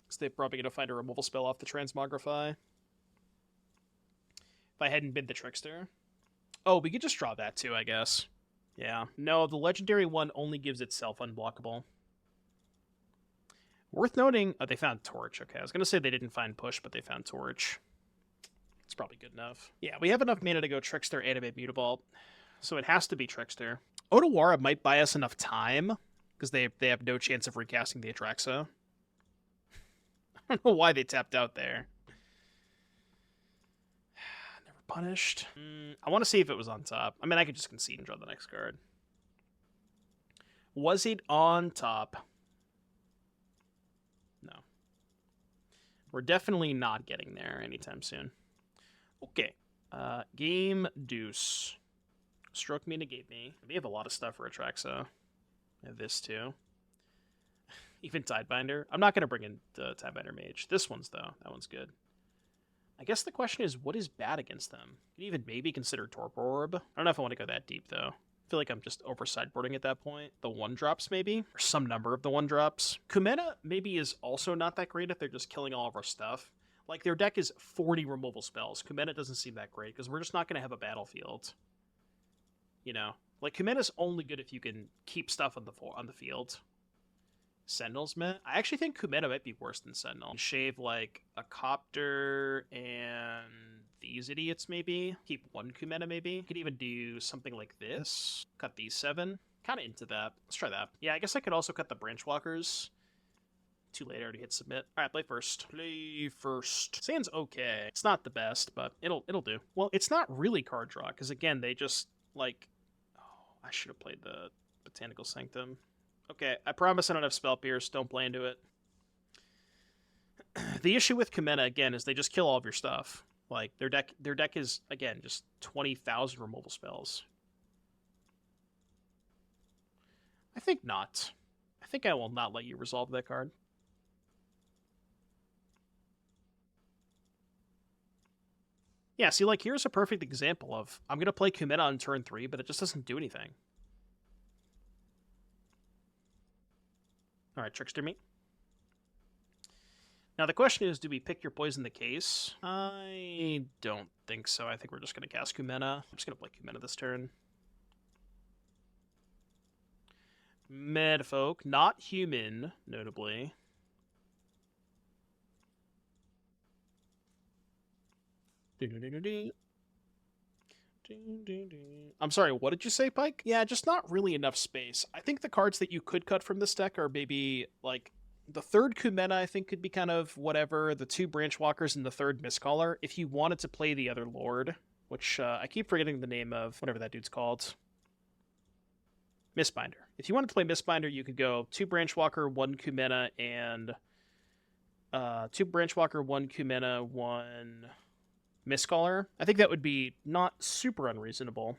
Because they're probably gonna find a removal spell off the Transmogrify. If I hadn't been the Trickster. Oh, we could just draw that too, I guess. Yeah. No, the legendary one only gives itself unblockable. Worth noting, oh, they found Torch. Okay, I was going to say they didn't find Push, but they found Torch. It's probably good enough. Yeah, we have enough mana to go Trickster, Animate, Mutavault. So it has to be Trickster. Otawara might buy us enough time, because they have no chance of recasting the Atraxa. I don't know why they tapped out there. Punished. I want to see if it was on top. I mean, I could just concede and draw the next card. Was it on top? No. We're definitely not getting there anytime soon. Okay. Game Deuce. Stroke me, negate me. We have a lot of stuff for Atraxa. I have this too. Even Tidebinder. I'm not going to bring in the Tidebinder Mage. This one's, though. That one's good. I guess the question is, what is bad against them? You can even maybe consider Torpor Orb. I don't know if I want to go that deep, though. I feel like I'm just over sideboarding at that point. The 1-drops, maybe? Or some number of the 1-drops. Kumena maybe is also not that great if they're just killing all of our stuff. Like, their deck is 40 removal spells. Kumena doesn't seem that great, because we're just not going to have a battlefield. You know? Like, Kumena's only good if you can keep stuff on the field. Sentinel's meh. I actually think Kumena might be worse than Sentinel. Shave like a Copter and these idiots maybe. Keep 1 Kumena maybe. Could even do something like this. Cut these 7. Kind of into that. Let's try that. Yeah, I guess I could also cut the Branchwalkers. Too late, I already hit submit. Alright, play first. Play first. Sand's okay. It's not the best, but it'll do. Well, it's not really card draw, because again, they just, like... Oh, I should have played the Botanical Sanctum. Okay, I promise I don't have Spell Pierce. Don't play into it. The issue with Kumena, again, is they just kill all of your stuff. Like, their deck is, again, just 20,000 removal spells. I think not. I think I will not let you resolve that card. Yeah, see, like, here's a perfect example of, I'm going to play Kumena on turn 3, but it just doesn't do anything. Alright, Trickster me. Now the question is, do we pick your poison the case? I don't think so. I think we're just going to cast Kumena. I'm just going to play Kumena this turn. Merfolk, not human, notably. I'm sorry, what did you say, Pike? Yeah, just not really enough space. I think the cards that you could cut from this deck are maybe, like, the 3rd Kumena, I think, could be kind of whatever. The 2 Branchwalkers and the 3rd Mistcaller. If you wanted to play the other Lord, which I keep forgetting the name of, whatever that dude's called. Mistbinder. If you wanted to play Mistbinder, you could go 2 Branchwalker, 1 Kumena, and 2 Branchwalker, 1 Kumena, 1... Mistcaller. I think that would be not super unreasonable.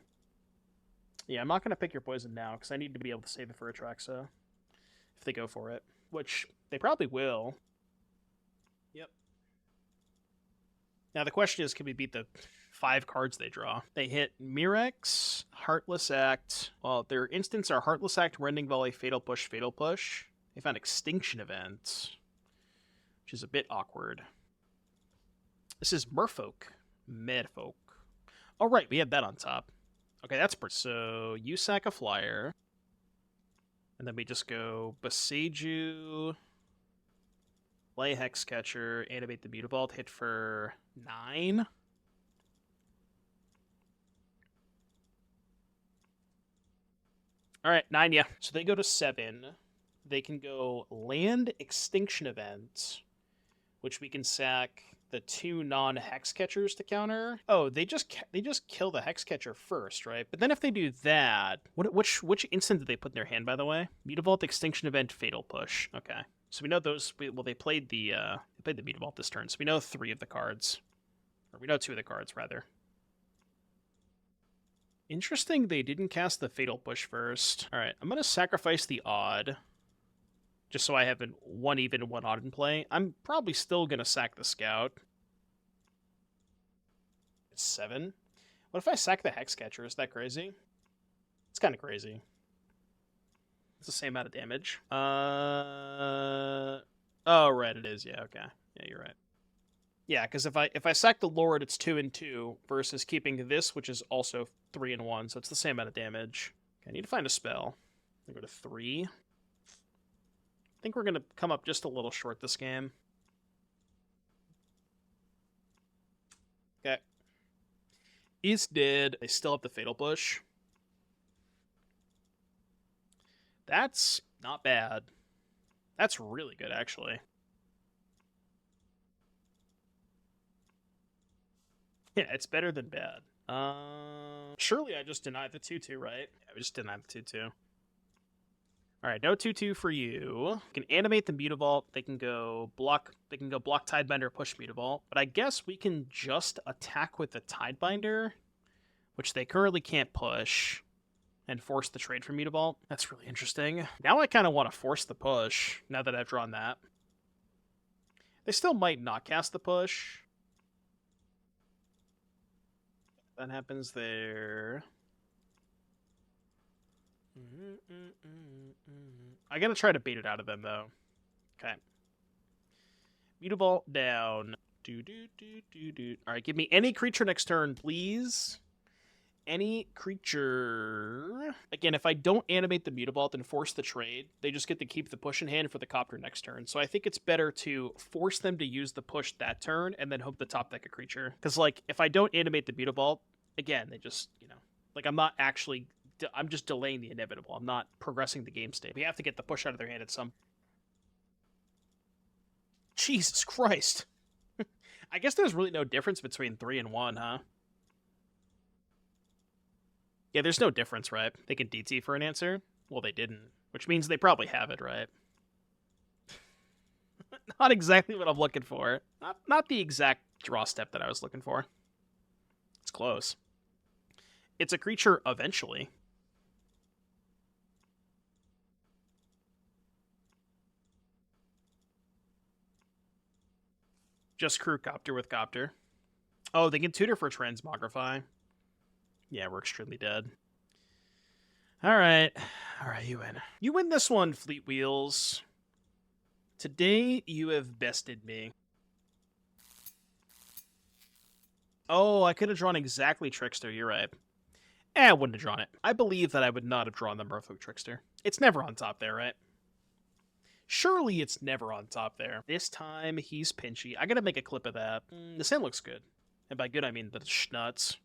Yeah, I'm not going to pick your poison now, because I need to be able to save it for Atraxa. If they go for it. Which, they probably will. Yep. Now the question is, can we beat the 5 cards they draw? They hit Mirex, Heartless Act. Well, their instants are Heartless Act, Rending Volley, Fatal Push, Fatal Push. They found Extinction Event, which is a bit awkward. This is Merfolk. Merfolk. Oh, right, we have that on top. Okay, that's pretty... So, you sack a flyer. And then we just go Boseiju, play Hexcatcher, animate the Mutavault, hit for 9. All right, 9, yeah. So they go to 7. They can go land extinction event, which we can sack the 2 non-hex catchers to counter. Oh, they just kill the hex catcher first, right? But then if they do that, which instant did they put in their hand, by the way? Mutavault, extinction event, fatal push. Okay, so we know those. Well, they played the Mutavault this turn, so we know 3 of the cards, or we know 2 of the cards rather. Interesting, they didn't cast the fatal push first. All right, I'm gonna sacrifice the odd, just so I have one even and one odd in play. I'm probably still going to sack the scout. It's 7. What if I sack the hex catcher? Is that crazy? It's kind of crazy. It's the same amount of damage. Oh, right, it is. Yeah, okay. Yeah, you're right. Yeah, because if I sack the Lord, it's 2 and 2 versus keeping this, which is also 3 and 1, so it's the same amount of damage. Okay, I need to find a spell. I go to 3. I think we're going to come up just a little short this game. Okay. He's dead. They still have the fatal push. That's not bad. That's really good, actually. Yeah, it's better than bad. Surely I just denied the 2-2, right? Yeah, we just denied the 2-2. Alright, no 2-2 for you. You can animate the Mutavault. They can go block Tidebinder, push Mutavault. But I guess we can just attack with the Tidebinder, which they currently can't push, and force the trade for Mutavault. That's really interesting. Now I kind of want to force the push, now that I've drawn that. They still might not cast the push. That happens there. I gotta try to bait it out of them, though. Okay. Mutavault down. Alright, give me any creature next turn, please. Any creature. Again, if I don't animate the Mutavault and force the trade, they just get to keep the push in hand for the Copter next turn. So I think it's better to force them to use the push that turn and then hope to top deck a creature. Because, like, if I don't animate the Mutavault, again, they just, like, I'm just delaying the inevitable. I'm not progressing the game state. We have to get the push out of their hand at some... Jesus Christ. I guess there's really no difference between 3 and 1, huh? Yeah, there's no difference, right? They can DT for an answer? Well, they didn't. Which means they probably have it, right? Not exactly what I'm looking for. Not the exact draw step that I was looking for. It's close. It's a creature eventually. Just crew Copter with Copter. Oh, they can tutor for Transmogrify. Yeah, we're extremely dead. Alright. Alright, you win. You win this one, Fleet Wheels. Today, you have bested me. Oh, I could have drawn exactly Trickster, you're right. I wouldn't have drawn it. I believe that I would not have drawn the Merfolk Trickster. It's never on top there, right? Surely it's never on top there. This time, he's pinchy. I gotta make a clip of that. The sand looks good. And by good, I mean the schnuts.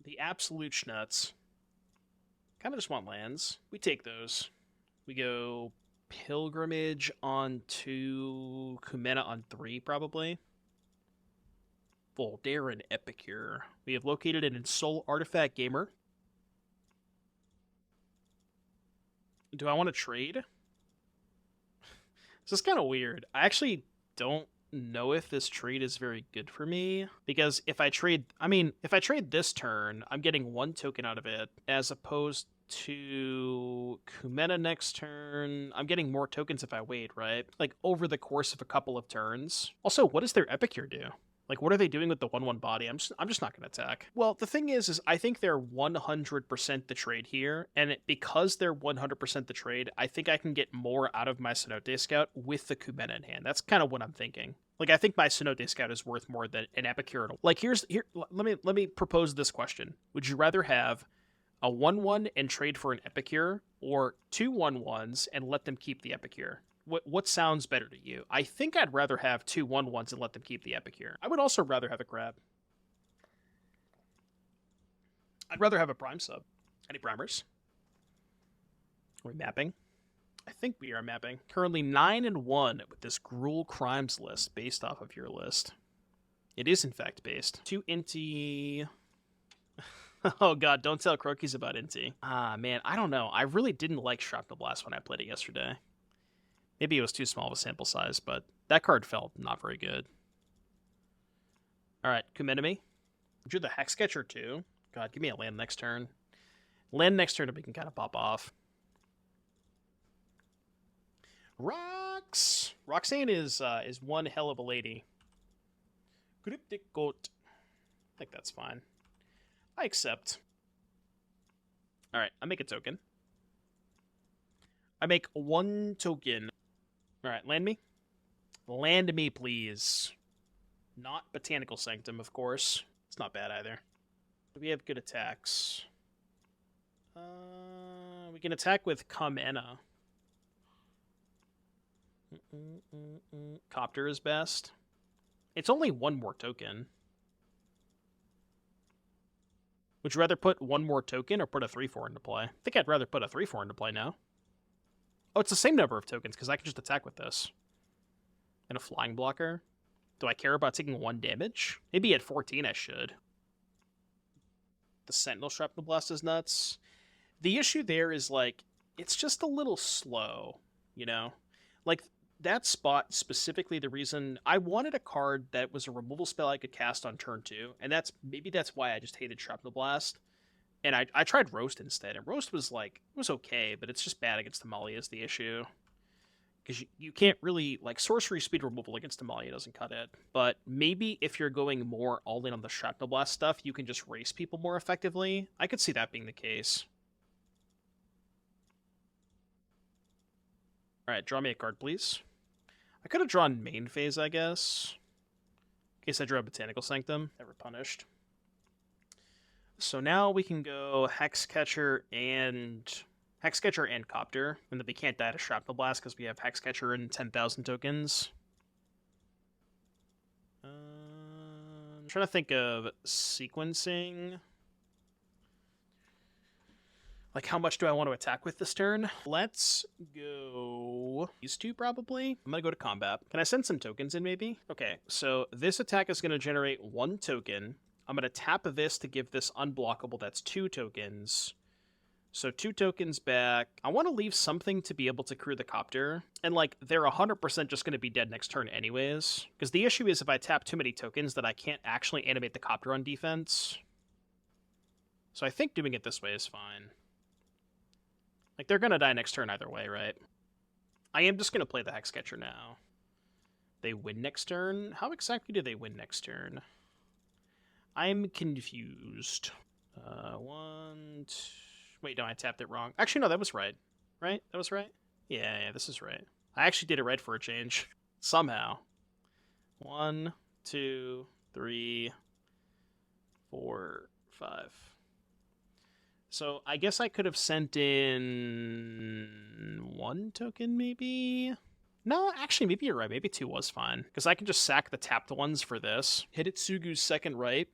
The absolute schnuts. Kind of just want lands. We take those. We go Pilgrimage on 2, Kumena on 3, probably. Voldaren Epicure. We have located an Ensoul Artifact Gamer. Do I want to trade? This is kind of weird. I actually don't know if this trade is very good for me, because if I trade this turn, I'm getting 1 token out of it, as opposed to Kumena next turn. I'm getting more tokens if I wait, right? Like, over the course of a couple of turns. Also, what does their Epicure do? Like, what are they doing with the 1/1 body? I'm just not going to attack. Well, the thing is I think they're 100% the trade here, and because they're 100% the trade, I think I can get more out of my Cenote Scout with the Kumena in hand. That's kind of what I'm thinking. Like, I think my Cenote Scout is worth more than an Epicure. Like, let me propose this question. Would you rather have a 1/1 and trade for an Epicure, or 2 1/1s and let them keep the Epicure? What sounds better to you? I think I'd rather have 2 1/1s and let them keep the Epicure. I would also rather have a Crab. I'd rather have a Prime Sub. Any primers? Are we mapping? I think we are mapping. Currently 9-1 with this Gruel Crimes list based off of your list. It is, in fact, based. 2 Inti... Oh god, don't tell Croakies about Inti. Ah, man, I don't know. I really didn't like Shrapnel Blast when I played it yesterday. Maybe it was too small of a sample size, but that card felt not very good. Alright, Kumena. Drew the Hexsketcher too. God, give me a land next turn. Land next turn and we can kind of pop off. Rocks! Roxanne is one hell of a lady. Cryptic Goat. I think that's fine. I accept. Alright, I make a token. I make 1 token. Alright, land me. Land me, please. Not Botanical Sanctum, of course. It's not bad either. We have good attacks. We can attack with Kumena. Copter is best. It's only 1 more token. Would you rather put 1 more token or put a 3/4 into play? I think I'd rather put a 3/4 into play now. Oh, it's the same number of tokens, because I can just attack with this. And a flying blocker. Do I care about taking 1 damage? Maybe at 14 I should. The Sentinel Shrapnel Blast is nuts. The issue there is, like, it's just a little slow, you know? Like, that spot, specifically the reason I wanted a card that was a removal spell I could cast on turn 2, and maybe that's why I just hated Shrapnel Blast. And I tried Roast instead, and Roast was, like, it was okay, but it's just bad against Amalia is the issue. Because you can't really, like, sorcery speed removal against Amalia doesn't cut it. But maybe if you're going more all in on the Shrapnel Blast stuff, you can just race people more effectively. I could see that being the case. Alright, draw me a card, please. I could have drawn main phase, I guess. In case I drew a Botanical Sanctum. Never punished. So now we can go Hexcatcher and Copter, and then we can't die to Shrapnel Blast because we have Hexcatcher and 10,000 tokens. I'm trying to think of sequencing. Like, how much do I want to attack with this turn? Let's go these 2, probably. I'm going to go to combat. Can I send some tokens in, maybe? Okay, so this attack is going to generate 1 token. I'm going to tap this to give this unblockable. That's 2 tokens. So 2 tokens back. I want to leave something to be able to crew the Copter. And, like, they're 100% just going to be dead next turn anyways. Because the issue is if I tap too many tokens, that I can't actually animate the Copter on defense. So I think doing it this way is fine. Like, they're going to die next turn either way, right? I am just going to play the Hexcatcher now. They win next turn? How exactly do they win next turn? I'm confused. 1, 2... Wait, no, I tapped it wrong. Actually, no, that was right. Right? That was right? Yeah, this is right. I actually did it right for a change. Somehow. 1, 2, 3, 4, 5. So I guess I could have sent in 1 token, maybe? No, actually, maybe you're right. Maybe 2 was fine. Because I can just sack the tapped ones for this. Hit Hitsugu's second right.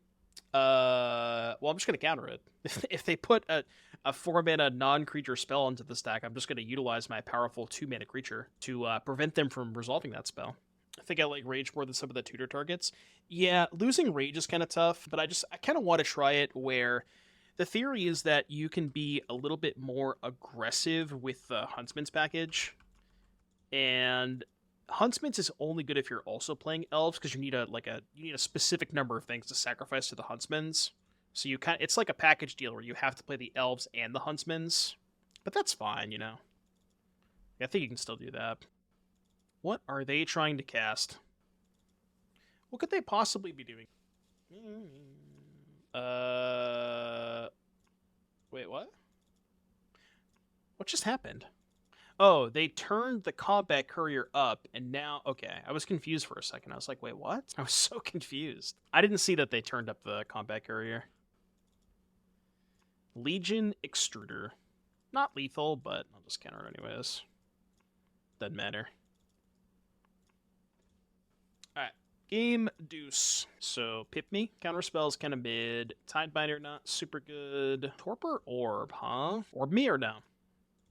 Well, I'm just going to counter it. If they put a 4-mana non-creature spell into the stack, I'm just going to utilize my powerful 2-mana creature to prevent them from resolving that spell. I think I like Rage more than some of the tutor targets. Yeah, losing Rage is kind of tough, but I kind of want to try it where... The theory is that you can be a little bit more aggressive with the Huntsman's package. And Huntsman's is only good if you're also playing Elves, because you need a specific number of things to sacrifice to the Huntsman's. So it's like a package deal where you have to play the Elves and the Huntsman's. But that's fine, you know. I think you can still do that. What are they trying to cast? What could they possibly be doing? Wait, what? What just happened? Oh, they turned the combat courier up, and now... Okay, I was confused for a second. I was like, wait, what? I was so confused. I didn't see that they turned up the combat courier. Legion Extruder. Not lethal, but I'll just counter it anyways. Doesn't matter. Alright, Game deuce. So pip me. Counterspell's kind of mid. Tidebinder not super good. Torpor Orb, huh? Orb me or no?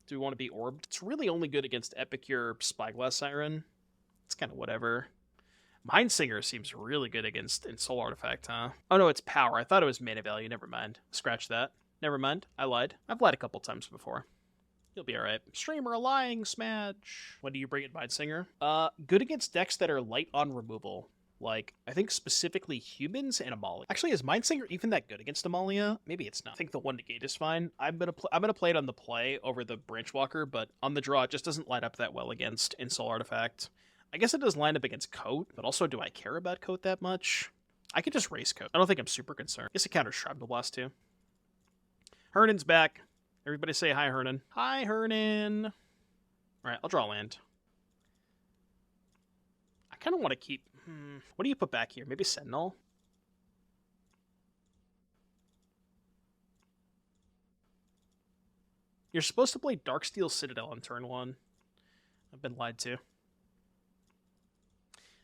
Do we want to be orbed? It's really only good against Epicure Spyglass Siren. It's kind of whatever. Mindsinger seems really good against Ensoul Artifact, huh? Oh no, it's power. I thought it was mana value. Never mind. Scratch that. Never mind. I lied. I've lied a couple times before. You'll be alright. Streamer lying smash. When do you bring it, Mindsinger? Good against decks that are light on removal. Like, I think specifically humans and Amalia. Actually, is Mindsinger even that good against Amalia? Maybe it's not. I think the 1-gate is fine. I'm gonna play it on the play over the Branchwalker, but on the draw, it just doesn't line up that well against Ensoul Artifact. I guess it does line up against Coat, but also do I care about Coat that much? I could just race Coat. I don't think I'm super concerned. I guess it counters Shrapnel Blast too. Hernan's back. Everybody say hi, Hernan. Hi, Hernan. Alright, I'll draw land. I kind of want to keep... What do you put back here? Maybe Sentinel? You're supposed to play Darksteel Citadel on turn 1. I've been lied to.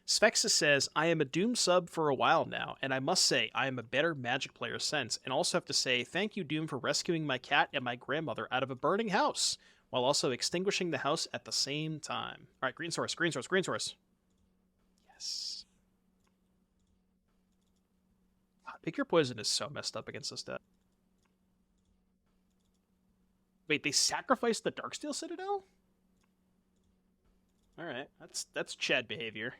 Sphexa says, I am a Doom sub for a while now, and I must say I am a better Magic player since, and also have to say thank you, Doom, for rescuing my cat and my grandmother out of a burning house, while also extinguishing the house at the same time. Alright, green source, green source, green source. Yes. God, Pick Your Poison is so messed up against this deck. Wait, they sacrificed the Darksteel Citadel? Alright, that's Chad behavior.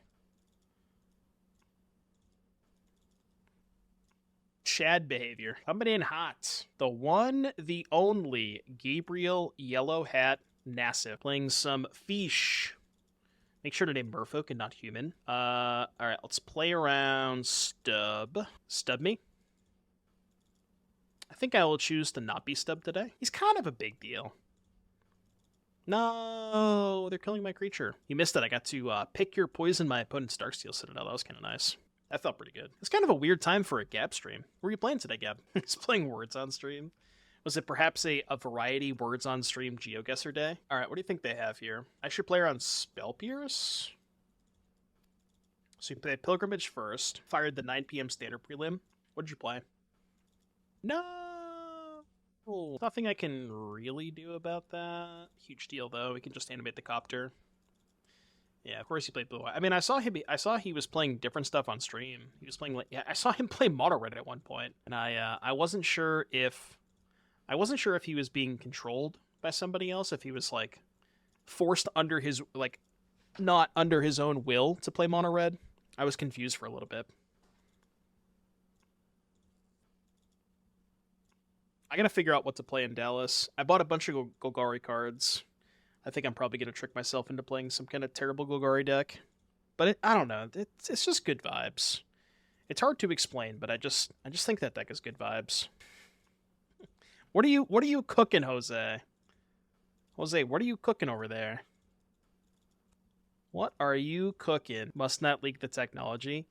Chad behavior. Coming in hot. The one, the only, Gabriel Yellow Hat Nassif. Playing some Fish. Make sure to name Merfolk and not human. Alright, let's play around Stub. Stub me? I think I will choose to not be Stub today. He's kind of a big deal. No, they're killing my creature. You missed it. I got to pick your poison my opponent's Darksteel Citadel. That was kind of nice. That felt pretty good. It's kind of a weird time for a Gab stream. What were you playing today, Gab? He's playing Words on stream. Was it perhaps a variety Words on stream GeoGuessr day? Alright, what do you think they have here? I should play around Spell Pierce. So you play Pilgrimage first. Fired the 9 PM standard prelim. What did you play? No! Nothing I can really do about that. Huge deal, though. We can just animate the copter. Yeah, of course he played Blue Eye. I mean, I saw he was playing different stuff on stream. He was playing I saw him play Mono Red at one point, and I wasn't sure if he was being controlled by somebody else, if he was like forced under his not under his own will to play Mono Red. I was confused for a little bit. I gotta figure out what to play in Dallas. I bought a bunch of Golgari cards. I think I'm probably going to trick myself into playing some kind of terrible Golgari deck. But I don't know. It's just good vibes. It's hard to explain, but I just think that deck is good vibes. What are you cooking, Jose? Jose, what are you cooking over there? What are you cooking? Must not leak the technology.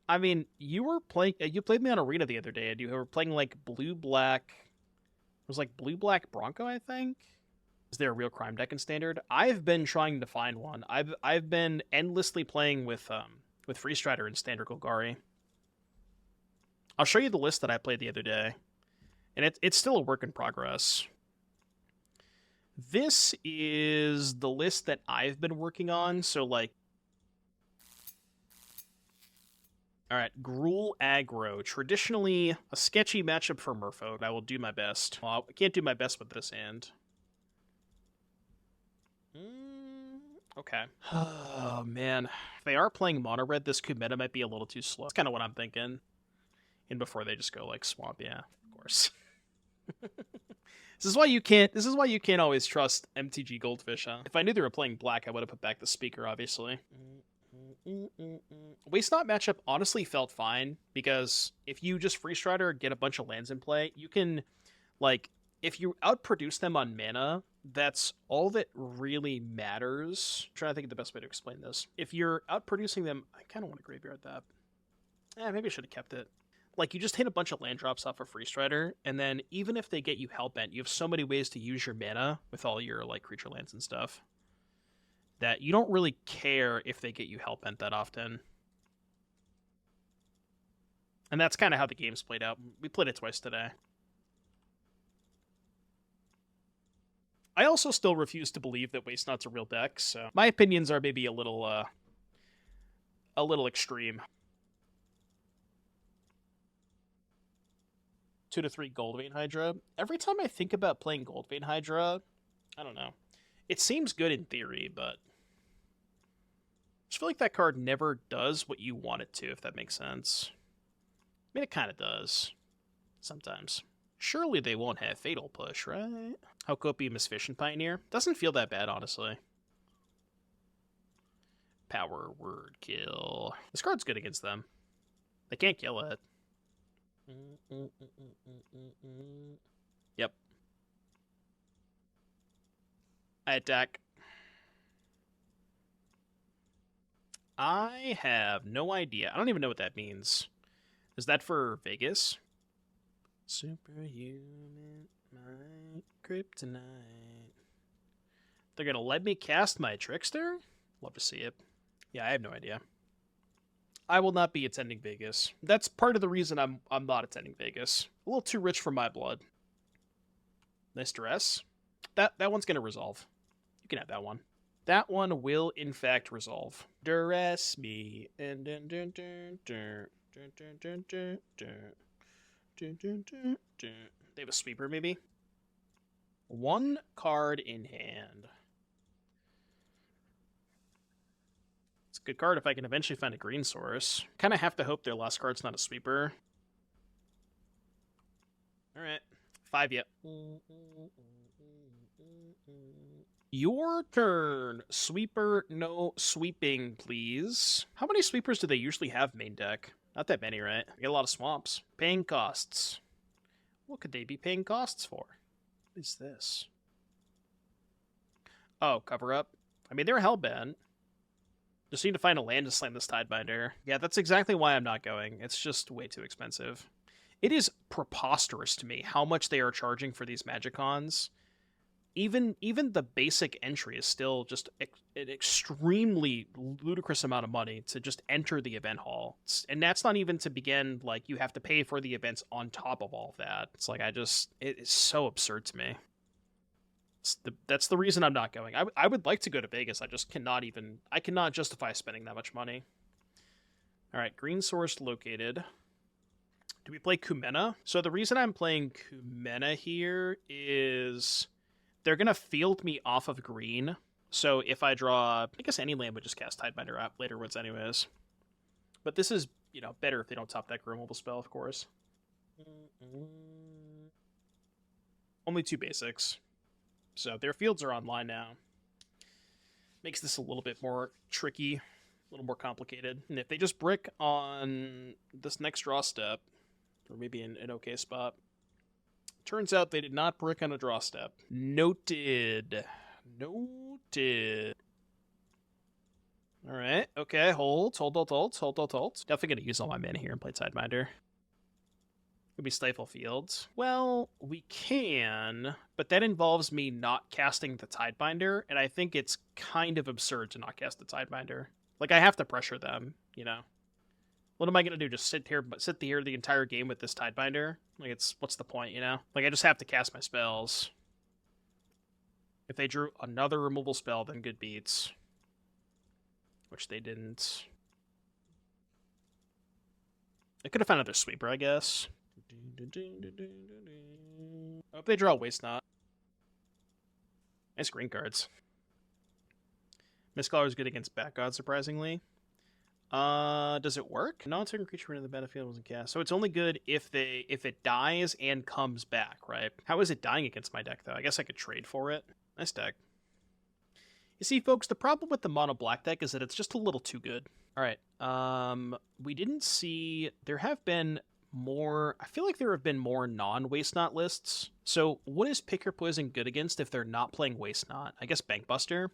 I mean, you played me on Arena the other day, and you were playing like blue-black. It was like blue-black Bronco, I think. Is there a real crime deck in Standard? I've been trying to find one. I've been endlessly playing with Free Strider and Standard Golgari. I'll show you the list that I played the other day, and it's still a work in progress. This is the list that I've been working on. So like, all right, Gruul Aggro, traditionally a sketchy matchup for Merfolk. I will do my best. Well, I can't do my best with this hand. Okay. Oh, man. If they are playing Mono Red, this Kumena might be a little too slow. That's kind of what I'm thinking. And before they just go, like, Swamp. Yeah, of course. This is why you can't always trust MTG Goldfish, huh? If I knew they were playing black, I would have put back the speaker, obviously. Waste Not matchup honestly felt fine, because if you just Free Strider, get a bunch of lands in play, you can, like, if you outproduce them on mana, that's all that really matters. I'm trying to think of the best way to explain this. If you're outproducing them, I kind of want to graveyard that. Maybe I should have kept it. Like, you just hit a bunch of land drops off of Free Strider, and then even if they get you Hellbent, you have so many ways to use your mana with all your, like, creature lands and stuff, that you don't really care if they get you Hellbent that often. And that's kind of how the game's played out. We played it twice today. I also still refuse to believe that Waste Not's a real deck, so my opinions are maybe a little extreme. 2 to 3 Goldvein Hydra. Every time I think about playing Goldvein Hydra, I don't know. It seems good in theory, but I just feel like that card never does what you want it to, if that makes sense. I mean, it kind of does. Sometimes. Surely they won't have Fatal Push, right? How copium Fish and Pioneer? Doesn't feel that bad, honestly. Power Word Kill. This card's good against them. They can't kill it. Yep. I attack. I have no idea. I don't even know what that means. Is that for Vegas? Superhuman, my kryptonite. They're gonna let me cast my Trickster? Love to see it. Yeah, I have no idea. I will not be attending Vegas. That's part of the reason I'm not attending Vegas. A little too rich for my blood. Nice duress. That one's gonna resolve. You can have that one. That one will in fact resolve. Duress me. They have a sweeper maybe. 1 card in hand. It's a good card if I can eventually find a green source. Kind of have to hope their last card's not a sweeper. Alright. 5 yet. Your turn. Sweeper, no sweeping, please. How many sweepers do they usually have main deck? Not that many, right? I get a lot of swamps. Paying costs. What could they be paying costs for? What is this? Oh, cover up. I mean, they're hellbent. Just need to find a land to slam this Tidebinder. Yeah, that's exactly why I'm not going. It's just way too expensive. It is preposterous to me how much they are charging for these Magicons. Even the basic entry is still just an extremely ludicrous amount of money to just enter the event hall. And that's not even to begin, like, you have to pay for the events on top of all of that. It's like, it is so absurd to me. That's the reason I'm not going. I would like to go to Vegas. I just I cannot justify spending that much money. All right, green source located. Do we play Kumena? So the reason I'm playing Kumena here is they're going to field me off of green. So if I draw, I guess any land would just cast Tidebinder out later woods anyways. But this is, better if they don't top deck a removal spell, of course. Only 2 basics. So their fields are online now. Makes this a little bit more tricky, a little more complicated. And if they just brick on this next draw step, or maybe in an okay spot, turns out they did not brick on a draw step. Noted. Alright, okay, hold. Definitely gonna use all my mana here and play Tidebinder. Could be Stifle Fields. Well, we can, but that involves me not casting the Tidebinder, and I think it's kind of absurd to not cast the Tidebinder. Like, I have to pressure them, What am I gonna do? Just sit here the entire game with this Tidebinder? Like, what's the point, Like, I just have to cast my spells. If they drew another removal spell, then good beats. Which they didn't. I could have found another sweeper, I guess. I hope they draw Waste Not. Nice green cards. Mistcaller is good against Bat God, surprisingly. Does it work? Non-target creature in the battlefield wasn't cast. So it's only good if it dies and comes back, right? How is it dying against my deck, though? I guess I could trade for it. Nice deck. You see, folks, the problem with the mono black deck is that it's just a little too good. All right. We didn't see. There have been more. I feel like there have been more non-Waste Not lists. So what is Pick Your Poison good against if they're not playing Waste Not? I guess Bankbuster.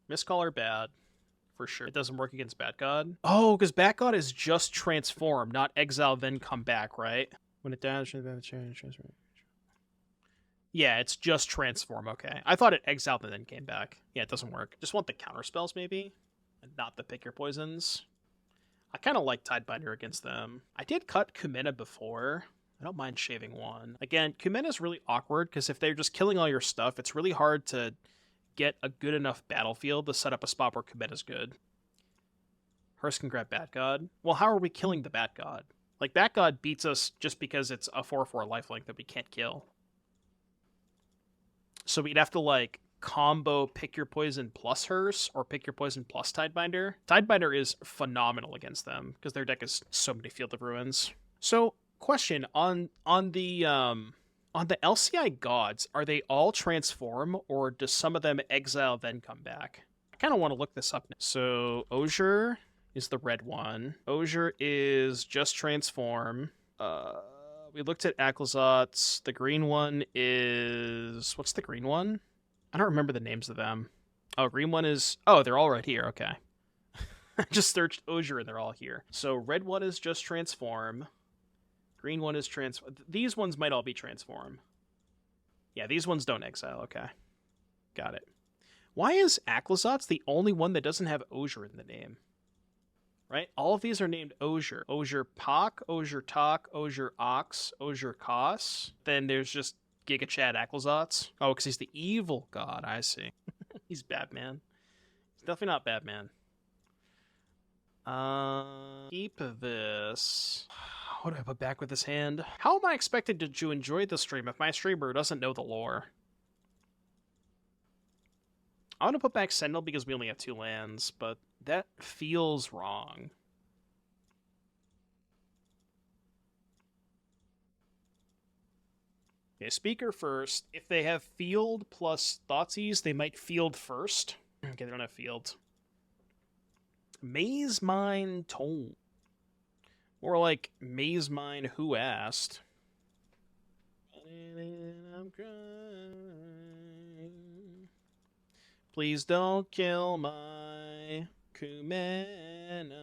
Mistcaller bad. For sure. It doesn't work against Bat God. Oh, because Bat God is just transform, not exile, then come back, right? When it dies, yeah, it's just transform, okay. I thought it exiled and then came back. Yeah, it doesn't work. Just want the counter spells, maybe? And not the Pick Your Poisons. I kind of like Tidebinder against them. I did cut Kumena before. I don't mind shaving one. Again, Kumena's really awkward because if they're just killing all your stuff, it's really hard to get a good enough battlefield to set up a spot where Kumena's good. Hearst can grab Bat God. Well, how are we killing the Bat God? Like, Bat God beats us just because it's a 4/4 lifelink that we can't kill. So we'd have to, like, combo Pick Your Poison plus Hearst or Pick Your Poison plus Tidebinder. Tidebinder is phenomenal against them because their deck is so many Field of Ruins. So, question on the LCI gods, are they all transform or does some of them exile then come back? I kind of want to look this up now. So Osier is the red one. Osier is just transform. We looked at Aclazot's. The green one is... What's the green one? I don't remember the names of them. Oh, green one is... Oh, they're all right here. Okay. I just searched Osier and they're all here. So red one is just transform. Green one is transform. These ones might all be transform. Yeah, these ones don't exile. Okay. Got it. Why is Aclazot's the only one that doesn't have Osier in the name? Right? All of these are named Osier. Osier Pak, Osier Tak, Osier Ox, Osier Kos. Then there's just Giga Chad Aclazot's. Oh, because he's the evil god. I see. He's Batman. He's definitely not Batman. Keep this. What do I put back with this hand? How am I expected to enjoy the stream if my streamer doesn't know the lore? I want to put back Sentinel because we only have 2 lands, but that feels wrong. Okay, speaker first. If they have field plus Thoughtseize, they might field first. Okay, they don't have field. Maze Mine Tome. More like Maze Mine Who Asked. I'm crying. Please don't kill my Kumena.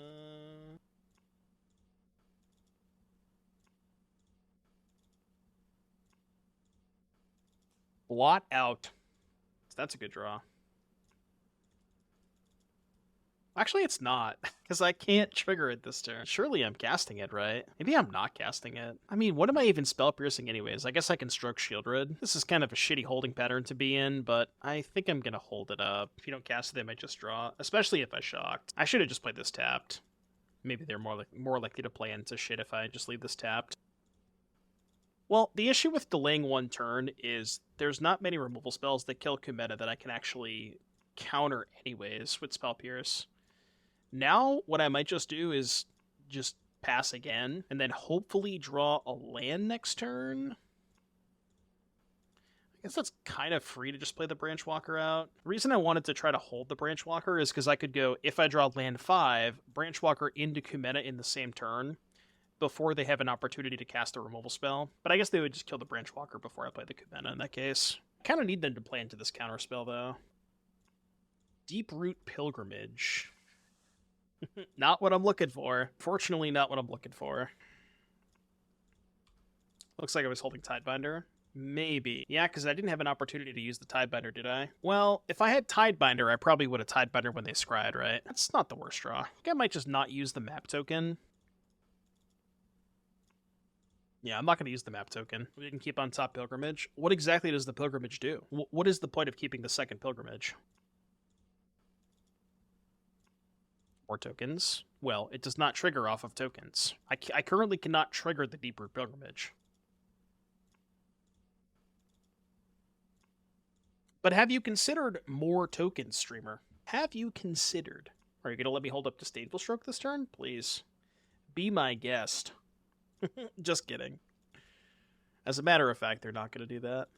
Blot out. That's a good draw. Actually, it's not, because I can't trigger it this turn. Surely I'm casting it, right? Maybe I'm not casting it. I mean, what am I even spell piercing anyways? I guess I can stroke Shieldred. This is kind of a shitty holding pattern to be in, but I think I'm gonna hold it up. If you don't cast it, they might just draw, especially if I shocked. I should have just played this tapped. Maybe they're more likely to play into shit if I just leave this tapped. Well, the issue with delaying 1 turn is there's not many removal spells that kill Kumena that I can actually counter anyways with Spell Pierce. Now, what I might just do is just pass again, and then hopefully draw a land next turn. I guess that's kind of free to just play the Branchwalker out. The reason I wanted to try to hold the Branchwalker is because I could go, if I draw land 5, Branchwalker into Kumena in the same turn, before they have an opportunity to cast a removal spell. But I guess they would just kill the Branchwalker before I play the Kumena in that case. I kind of need them to play into this counterspell, though. Deeproot Pilgrimage. Not what I'm looking for. Fortunately, not what I'm looking for. Looks like I was holding Tidebinder. Maybe. Yeah, because I didn't have an opportunity to use the Tidebinder, did I? Well, if I had Tidebinder, I probably would have Tidebinder when they scryed, right? That's not the worst draw. I think I might just not use the map token. Yeah, I'm not going to use the map token. We can keep on top Pilgrimage. What exactly does the Pilgrimage do? What is the point of keeping the second Pilgrimage? More tokens. Well, it does not trigger off of tokens. I currently cannot trigger the Deeproot Pilgrimage. But have you considered more tokens, streamer? Have you considered? Are you going to let me hold up Disdainful Stroke this turn? Please. Be my guest. Just kidding. As a matter of fact, they're not going to do that.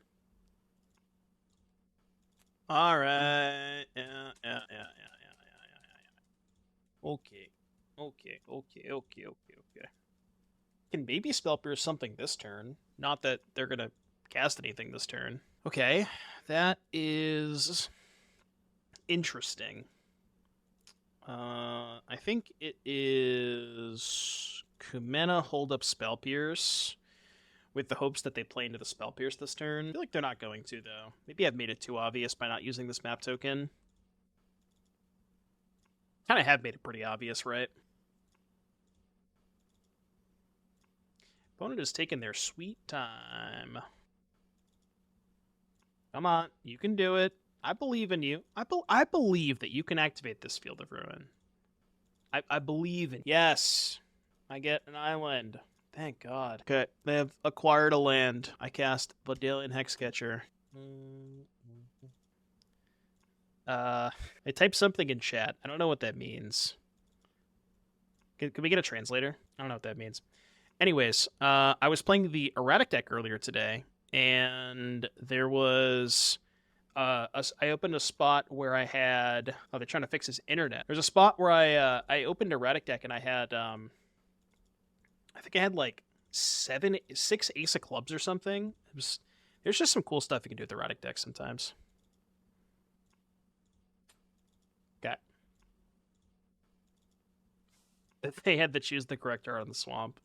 Alright. Yeah. Okay. Can maybe Spell Pierce something this turn. Not that they're going to cast anything this turn. Okay. That is interesting. I think it is Kumena hold up Spell Pierce with the hopes that they play into the Spell Pierce this turn. I feel like they're not going to, though. Maybe I've made it too obvious by not using this map token. Kind of have made it pretty obvious, right? Opponent is taking their sweet time. Come on, you can do it. I believe in you. I believe that you can activate this Field of Ruin. I believe in... Yes! I get an island. Thank God. Okay, they have acquired a land. I cast Bodalian Hexcatcher. I typed something in chat. I don't know what that means. Can we get a translator? I don't know what that means. Anyways, I was playing the erratic deck earlier today, and there was... I opened a spot where I had... Oh, they're trying to fix his internet. There's a spot where I opened erratic deck, and I had... I think I had like 6 Ace of Clubs or something. There's just some cool stuff you can do with erratic decks sometimes. Okay. They had to choose the correct art on the swamp.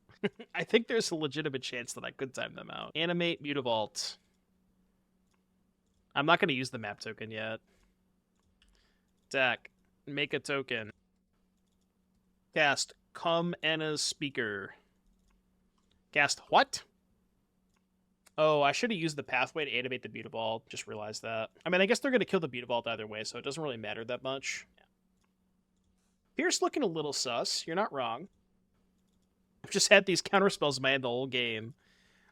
I think there's a legitimate chance that I could time them out. Animate Mutavault. I'm not going to use the map token yet. Attack. Make a token. Cast Kumena's Speaker. Cast what? Oh, I should have used the pathway to animate the Mutavault. Just realized that. I mean, I guess they're going to kill the Mutavault either way, so it doesn't really matter that much. Yeah. Pierce looking a little sus. You're not wrong. I've just had these counterspells in my hand the whole game.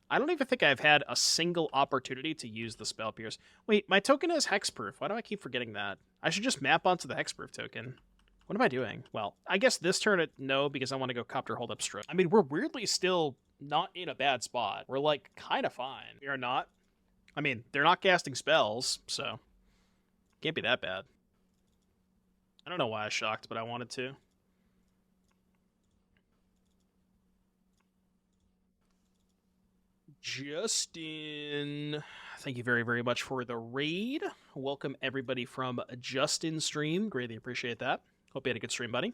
I don't even think I've had a single opportunity to use the spell Pierce. Wait, my token is hexproof. Why do I keep forgetting that? I should just map onto the hexproof token. What am I doing? Well, I guess this turn, no, because I want to go Copter Hold Up Strip. I mean, we're weirdly still not in a bad spot. We're, like, kind of fine. We are not. I mean, they're not casting spells, so can't be that bad. I don't know why I was shocked, but I wanted to. Justin, thank you very, very much for the raid. Welcome everybody from Justin's stream. Greatly appreciate that. Hope you had a good stream, buddy.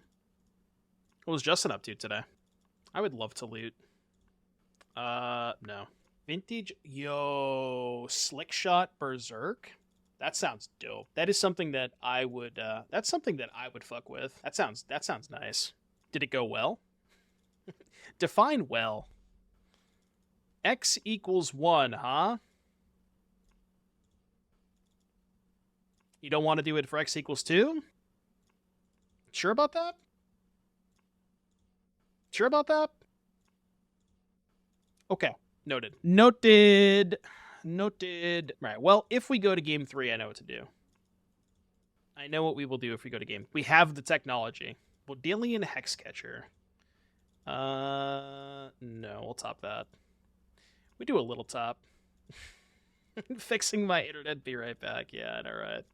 What was Justin up to today? I would love to loot. No. Vintage, yo, Slickshot Berserk. That sounds dope. That is something that I would. That's something that I would fuck with. That sounds nice. Did it go well? Define well. X equals 1, huh? You don't want to do it for X equals 2? Sure about that? Sure about that? Okay. Noted. Noted. Noted. Right. Well, if we go to game 3, I know what to do. I know what we will do if we go to game. We have the technology. Bodalian Hexcatcher. No, we'll top that. We do a little top. Fixing my internet, be right back. Yeah, I know, right?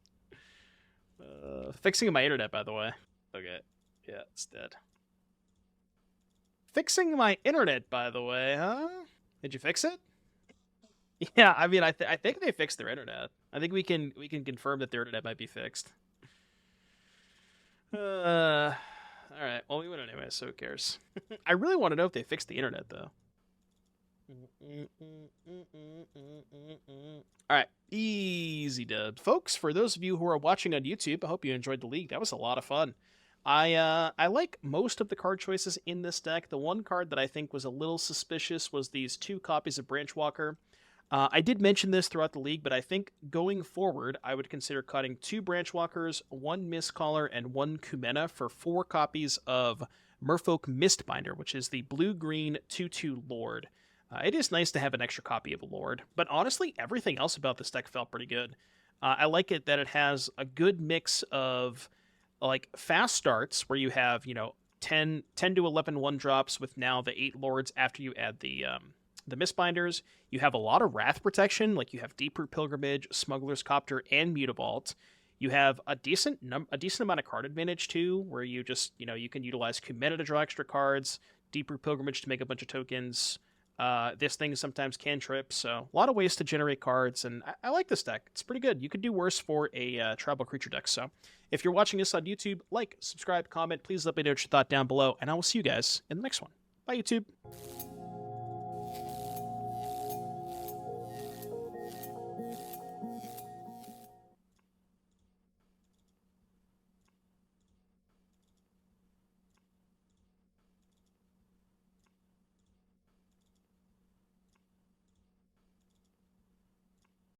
Fixing my internet, by the way. Okay. Yeah, it's dead. Fixing my internet, by the way, huh? Did you fix it? Yeah, I mean, I think they fixed their internet. I think we can confirm that their internet might be fixed. All right. Well, we win anyway, so who cares? I really want to know if they fixed the internet, though. Alright, easy dub. Folks, for those of you who are watching on YouTube, I hope you enjoyed the league. That was a lot of fun. I like most of the card choices in this deck. The one card that I think was a little suspicious was these 2 copies of Branchwalker. I did mention this throughout the league, but I think going forward, I would consider cutting 2 Branchwalkers, 1 Mistcaller, and 1 Kumena for 4 copies of Merfolk Mistbinder, which is the blue-green 2/2 Lord. It is nice to have an extra copy of a Lord, but honestly, everything else about this deck felt pretty good. I like it that it has a good mix of like fast starts where you have, 10 to 11 1-drops with now the 8 Lords after you add the Mistbinders. You have a lot of Wrath protection, like you have Deeproot Pilgrimage, Smuggler's Copter, and Mutavault. You have a decent amount of card advantage too, where you just, you can utilize Kumena to draw extra cards, Deeproot Pilgrimage to make a bunch of tokens. This thing sometimes cantrip, so a lot of ways to generate cards, and I like this deck. It's pretty good. You could do worse for a tribal creature deck, so if you're watching this on YouTube, like, subscribe, comment, please let me know what you thought down below, and I will see you guys in the next one. Bye, YouTube.